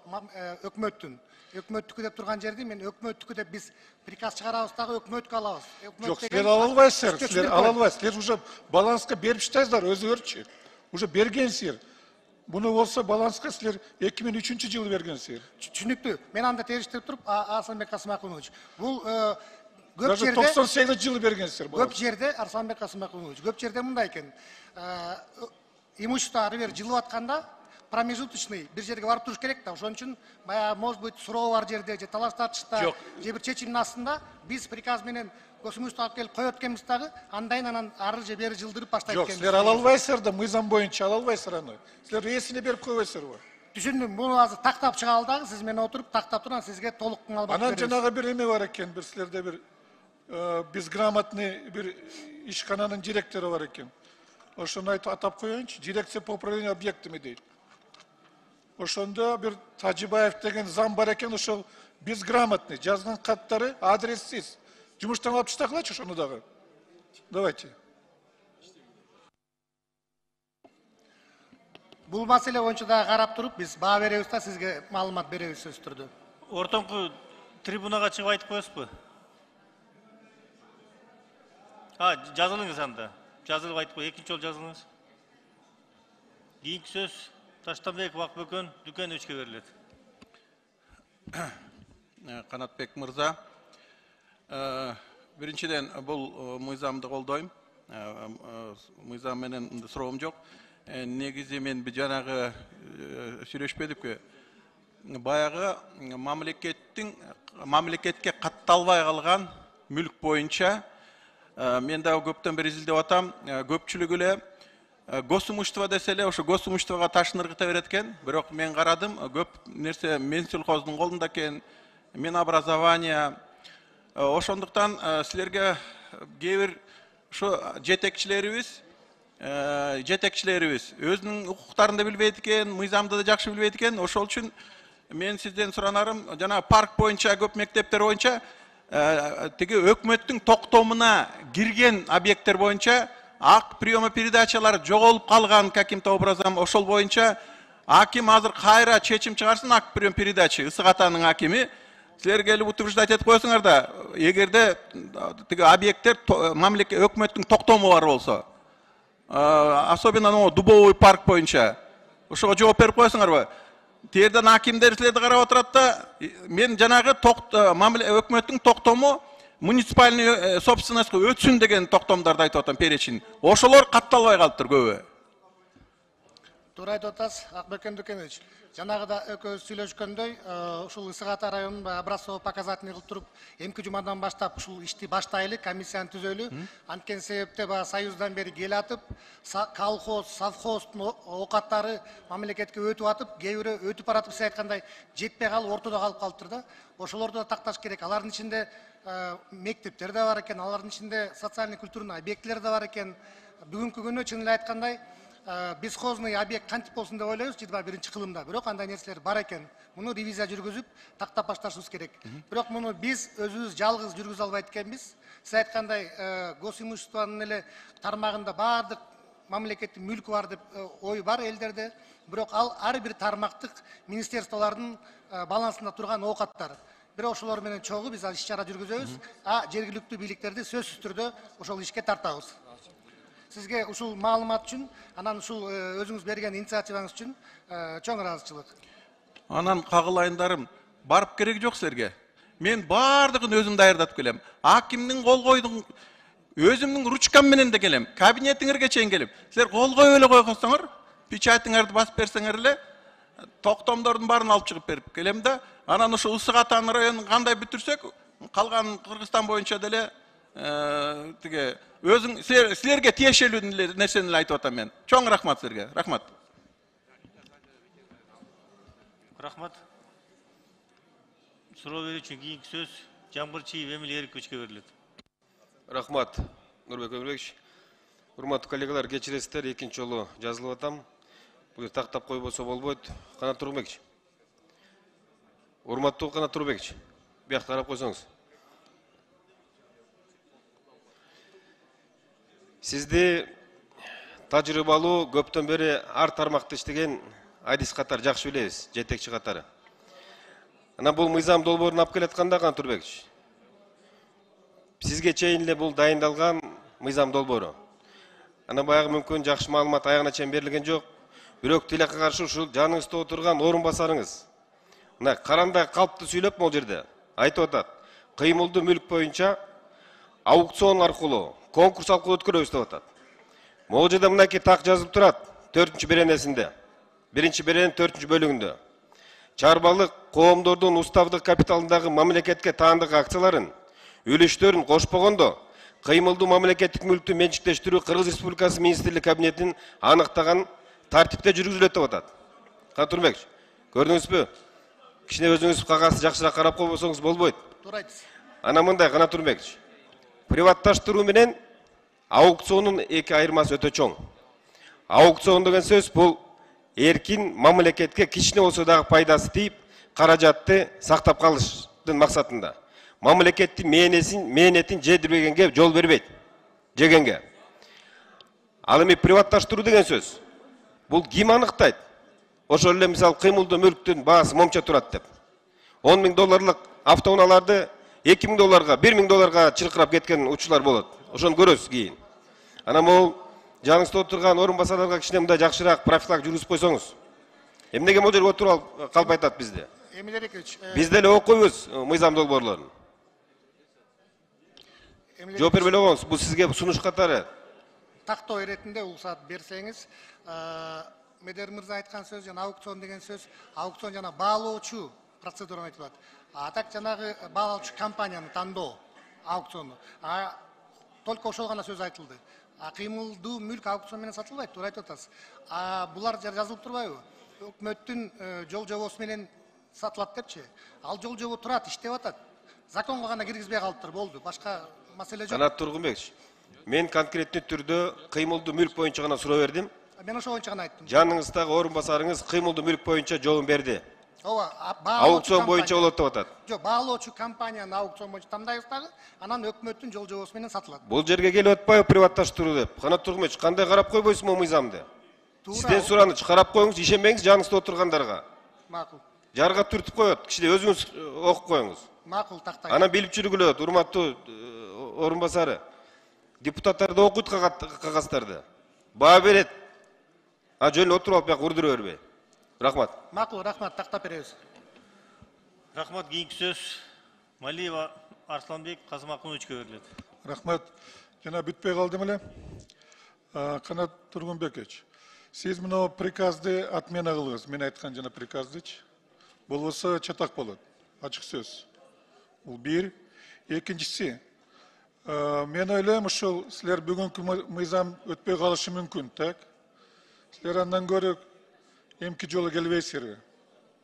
өкмөттүкү деп турган жерди мен өкмөттүкү деп биз приказ чыгарабыз дагы өкмөткө алабыз. Жок, силер ала албайсыздар. Силер ала албайсыздар. Силер уже баланска берип таштайсыздар өзүңөрчү. Уже бергенсиздер. Буну болсо баланска силер 2003 жылы бергенсиздер. Түшүнүктүү. Мен анда териштирип туруп, Арсланбек Касымакунович, бул көп Даже жерде 98 жылы бергенсиздер. Көп жерде Арсланбек Касымакунович, көп жерде мындай экен. Имущество ары бери жылып атканда промежуточный бир жерге барып туруш керек да. Ошон үчүн баягы может быть суроо бар жерде же талаш тартышта же бир чечимдин астында биз приказ менен госимущество алып келип коет экенбиз дагы, андайын анан ары же бери жылдырып баштайт экенбиз. Жок, силер ала албайсыздар да, мыйзам боюнча ала албайсыздар аны. Силер эсине берип койбойсуздарбы? Түшүндүм, муну азыр тактап чыга алдагы, сиз менен отуруп тактап турам, сизге толук маалымат Анан беребиз. жанагы бир эме бар экен, бир силерде бир безграмотный бир ишкананын директору бар экен. Ошону атап коеюнчу, дирекция по управлению объектами дейт. Ошондо бир Тажибаев деген зам бар экен, ошол безграмотный, жазган каттары адрессиз. Жумуштан алып таштагылачы ошону дагы. Давайте. Бул маселе боюнча дагы карап туруп, биз баа беребиз да, сизге маалымат беребиз сөзсүз түрдө. Ортоңку трибунага чыгып айтып коесузбу? Жазылыңыз анда. Жазылып айтып кой, экинчи жолу жазылыңыз. Кийинки сөз Таштанбеков Акбөкөн Дүкеновичке берилет. Канатбек мырза, биринчиден бул мыйзамды колдойм. Мыйзам менен суроом жок. Негизи мен жанагы сүйлөшпөдүкпү? Баягы мамлекетке катталбай калган мүлк боюнча мен дагы көптөн бери изилдеп атам. Көпчүлүгү эле госимущество десе эле ошо госимуществого ташыныргыта берет экен. Бирок мен карадым, көп нерсе Менсельхоздун колунда экен, Минобразование. Ошондуктан силерге кээ бир ошо жетекчилерибиз өзүнүн укуктарын да билбейт экен, мыйзамды да жакшы билбейт экен. Ошол үчүн мен сизден суранарым, жана парк боюнча, көп мектептер боюнча тиги өкмөттүн токтомуна кирген объекттер боюнча ак приемо-передачалар жоголуп калган каким-то образом, ошол боюнча аким азыр кайра чечим чыгарсын, ак приемо-передача, Ысык Атанын акими. Силер келип утверждать этип коесуңар да, эгерде тиги объекттер өкмөттүн токтому бар болсо, особенно Дубовый парк боюнча, ошого жооп берип коесуңарбы? Терден акимдер силерди карап отурат да, мен жанагы өкмөттүн токтому муниципальный собственностько өтсүн деген токтомдорду айтып атам, перечин. Ошолор катталбай калыптыр көбү. Туура айтып атасыз, Акбөкөн Дүкенович. Жанагыда экөөбүз сүйлөшкөндөй, ушул Ысык Ата районунда образцово показательный кылып туруп, эмки жумадан баштап ушул ишти баштайлы, комиссияны түзөлү. Анткени себепте Союздан бери келатып, колхоз, совхоздун оокаттары мамлекетке өтүп атып, кээ бири өтүп баратып, сиз айткандай жетпей калып, ортодо калып калыптыр да. Ошолорду да такташ керек. Алардын ичинде мектептер да бар экен, алардын ичинде социальный культурный объектилер да бар экен. Бүгүнкү күнү чын эле айткандай бесхозный объект кантип болсун деп ойлойбуз 21-чи кылымда. Бирок андай нерселер бар экен. Муну ревизия жүргүзүп, тактап башташыбыз керек. Бирок муну биз өзүбүз жалгыз жүргүзө албайт экенбиз. Сиз айткандай госимуществонун эле тармагында баардык мамлекеттин мүлкү бар деп ой бар элдерде. Бирок ал ар бир тармактык министерстволордун балансында турган оокаттар. Бирок ошолор менен чогуу биз иш-чара жүргүзөбүз, жергиликтүү бийликтерди сөзсүз түрдө ошол ишке тартабыз. Сизге ушул маалымат үчүн, анан ушул өзүңүз берген инициативаңыз үчүн чоң ыраазычылык. Анан кагылайындарым, барып кереги жок силерге. Мен баардыгын өзүм даярдатып келем. Акимдин кол койдуң, өзүмдүн ручкам менен де келем. Кабинетиңерге чейин келем. Силер кол коюп эле койсоңор, печатыңарды басып берсеңер эле, токтомдордун баарын алып чыгып берип келем да, анан ошо Ысык Атанын районун кандай бүтүрсөк, калган Кыргызстан боюнча деле тиги өзүң силерге тиешелүү нерсени эле айтып атам мен. Чоң рахмат силерге. Рахмат. Рахмат. Суроо берүүчү кийинки сөз Жамгырчиев Эмил Эриковичке берилет. Рахмат, Нурбек Өмүрбекович. Урматтуу коллегалар, кечиресиздер, экинчи жолу жазылып атам. Бул тактап койбосо болбойт. Канат Тургунбекович. Урматтуу Канат Тургунбекович, биякта карап койсоңуз. Сизди тажрыйбалуу, көптөн бери ар тармакта иштеген Айдис катары жакшы билебиз, жетекчи катары. Анан бул мыйзам долбоорун алып келатканда, Канат Тургунбекович, сизге чейин эле бул дайындалган мыйзам долбоору. Анан баягы мүмкүн жакшы маалымат аягына чейин берилген жок. Бирок тилекке каршы ушул жаныңызда отурган орун басарыңыз мына карандай калпты сүйлөп могул жерде айтып атат. Кыймылдуу мүлк боюнча аукцион аркылуу, конкурс аркылуу өткөрөбүз деп атат. Могул жерде мынакей так жазылып турат, 4-беренесинде. Birinci беренин 4-cü bölüğünde. Çarbalık коомдордун уставдык капиталындагы мамлекетке таандык акцияларын, үлүштөрүн кошпогондо, кыймылдуу мамлекеттик мүлктү менчиктештирүү Кыргыз Республикасы Министрлик кабинетинин аныктаган тартипте жүргүзүлөт деп атат. Кана Турмекович, көрдүңүзбү? Кичине өзүңүз кагазды жакшыраак карап койбосоңуз болбойт. Туура айтасыз. Ана мындай, Кана Турмекович. Приватташтыруу менен аукционун эки айырмасы өтө чоң. Аукцион деген сөз бул эркин мамлекетке кичине болсо дагы пайдасы тийип, каражатты сактап калыштын максатында. Мамлекеттин мээнетин жедирбегенге жол бербейт. Жегенге. Ал эми приватташтыруу деген сөз. Бул ким аныктайт? Ошол эле мисалы кыймылдуу мүлктүн баасы момча турат деп. $10.000 автоунааларды $2.000, $1.000 чыркырап кеткен учурлар болот. Ошону көрөсүз кийин. Ана могул жаныңызда отурган орун басарларга кичине мындай жакшыраак профилактик жүргүзүп койсоңуз. Эмнеге могул жерге отуруп калп айтат бизде? Эмиль Эрекович. Биз деле окуйбуз мыйзам долбоорлорун. Жооп бербей эле коюңуз. Бул сизге сунуш катары. Тактоо иретинде уруксат берсеңиз, Медер мырза айткан сөз жана аукцион деген сөз, аукцион жана баалоочу процедураны айтылат. Атак жанагы баалоочу компанияны тандоо аукциону. Только ошол гана сөз айтылды. Кыймылдуу мүлк аукцион менен сатылбайт, туура айтып атасыз. Булар жазылып турбайбы? Өкмөттүн жол жобосу менен сатылат депчи. Ал жол жобо турат, иштеп атат. Законго гана киргизбей калыптыр, болду. Башка маселе жок. Канат Тургунбекович, мен конкреттүү түрдө кыймылдуу мүлк боюнча гана суроо бердим. Мен ошол боюнча гана айттым. Жаныңыздагы орун басарыңыз кыймылдуу мүлк боюнча жообун берди. Ооба, аукцион боюнча болот деп атат. Жок, баалоочу компанияны аукцион боюнча тандайбыз дагы, анан өкмөттүн жол жобосу менен сатылат. Бул жерге келип атпайбы приватташтыруу деп? Канат Тургунбекович, кандай карап койбойсузбу мыйзамды? Сизден сураныч, карап коюңуз, ишенбеңиз жаныңызда отургандарга. Макул. Жарга түртүп коет, кичине өзүңүз окуп коюңуз. Макул, тактайм. Анан билип жүргүлөт, урматтуу орун басары. Депутаттар да окуйт кагаздарды. Баа берет. Жөн отуруп алып бияка урдура бербей. Рахмат. Макул, рахмат, тактап беребиз. Рахмат, кийинки сөз Малиева Арсланбек Казымакуновичке берилет. Рахмат. Жана бүтпөй калдым эле. Канат Тургунбекович, сиз мына приказды отмена кылыңыз. Мен айткан жана приказдычы. Болбосо чатак болот. Ачык сөз. Бул бир. Экинчиси, мен ойлойм, ушул силер бүгүнкү мыйзам өтпөй калышы мүмкүн, так? Силер андан көрө эмки жолу келбейсиздерби?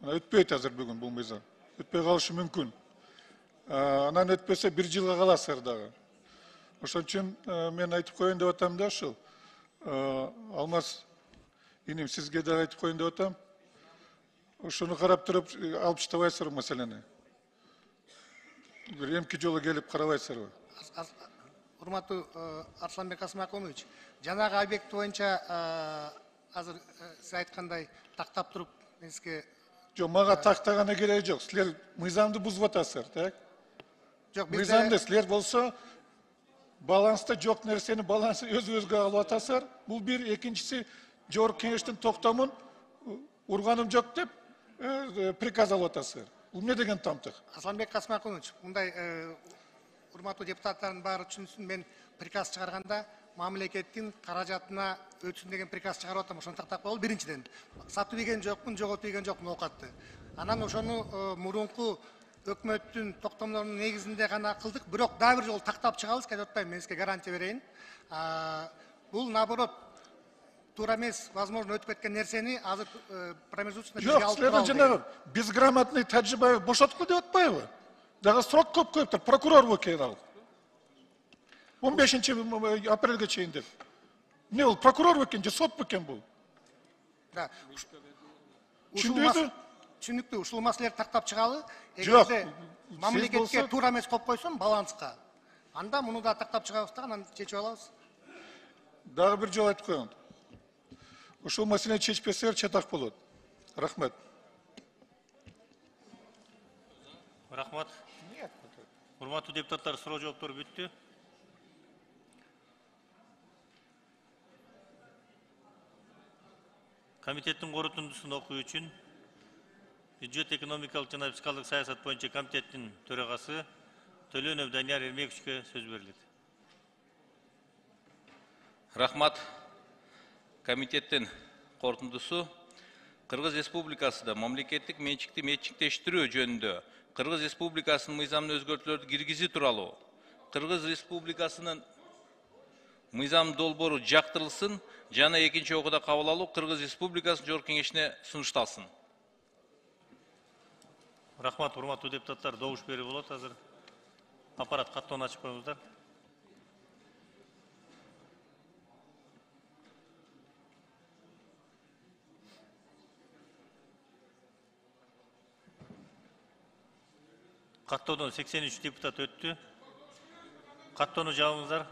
Өтпөйт азыр бүгүн бул мыйзам. Өтпөй калышы мүмкүн. Анан өтпөсө 1 жылга каласыздар дагы. Ошон үчүн мен айтып коеюн деп атам да ушул. Алмаз иним сизге да айтып коеюн деп атам. Ошону карап туруп алып таштабайсыздар маселени. Бир эмки жолу келип карабайсыздарбы? Урматтуу Арсланбек Касымакунович, жанагы объект боюнча азыр сиз айткандай тактап туруп сизге Жок, мага тактаганы кереги жок. Силер мыйзамды бузуп атасыздар, так? Жок, мыйзамды силер болсо баланста жок нерсени балансы өзүңүзгө алып атасыздар. Бул бир, экинчиси жогорку кеңештин токтомун урганым жок деп приказ алып атасыздар. Бул эмне деген тамтык? Арсланбек Касымакунович, мындай урматтуу депутаттардын баары түшүнсүн, мен приказ чыгарганда мамлекеттин каражатына өтсүн деген приказ чыгарып атам. Ошону тактап коелу биринчиден. Сатып ийген жокмун, жоготуп ийген жокмун оокатты. Анан ошону мурунку өкмөттүн токтомдорунун негизинде гана кылдык, бирок дагы бир жолу тактап чыгабыз, кетип атпайм, мен сизге гарантия берейин. Бул наоборот туура эмес, возможно өтүп кеткен нерсени азыр промежуточный бизге алып турабыз. Жок, силер жанагы безграмотный тажрыйба бошоткул деп атпайбы? Дагы срок көп коюптур, прокурор болуп ал. 15 апрелге чейин деп. Не бул прокурор бекен же сот бекен бул? Да. Түшүндүңүзбү? Түшүнүктүү, ушул маселелерди тактап чыгалы. Эгерде мамлекетке туура эмес коюп койсом баланска, анда муну да тактап чыгабыз да, анан чечип алабыз. Дагы бир жолу айтып коеюн. Ушул маселени чечпесеңер чатак болот. Рахмат. Рахмат. Урматтуу депутаттар, суроо жооптор бүттү. Комитеттин корутундусун окуу үчүн бюджет экономикалык жана фискалдык саясат боюнча комитеттин төрагасы Төлөнов Данияр Эрмековичке сөз берилет. Рахмат. Комитеттин корутундусу Кыргыз Республикасында мамлекеттик менчикти менчиктештирүү жөнүндө Кыргыз Республикасынын мыйзамына өзгөртүүлөрдү киргизүү тууралуу Кыргыз Республикасынын мыйзам долбоору жактырылсын жана экинчи окууда кабыл алуу Кыргыз Республикасынын Жогорку Кеңешине сунушталсын. Рахмат, урматтуу депутаттар, добуш берүү болот азыр. Аппарат каттоону ачып коюңуздар. Каттоодон 83 депутат өттү. Каттоону жабыңыздар.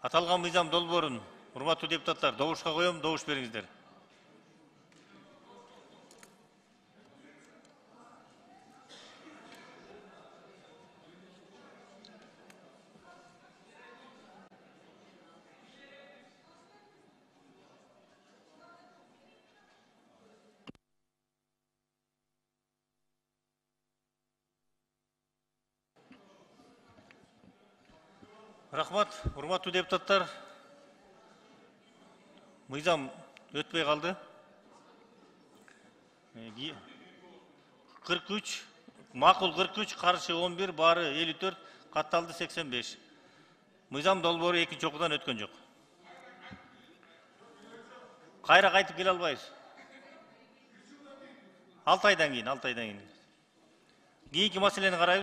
Аталган мыйзам долбоорун, урматтуу депутаттар, добушка коем, добуш бериңиздер. Рахмат, урматтуу депутаттар. Мыйзам өтпөй калды. 43, макул 43, каршы 11, баары 54, катталды 85. Мыйзам долбоору экинчи окуудан өткөн жок. Кайра кайтып келе албайбыз. 6 айдан кийин. Кийинки маселени карайбыз.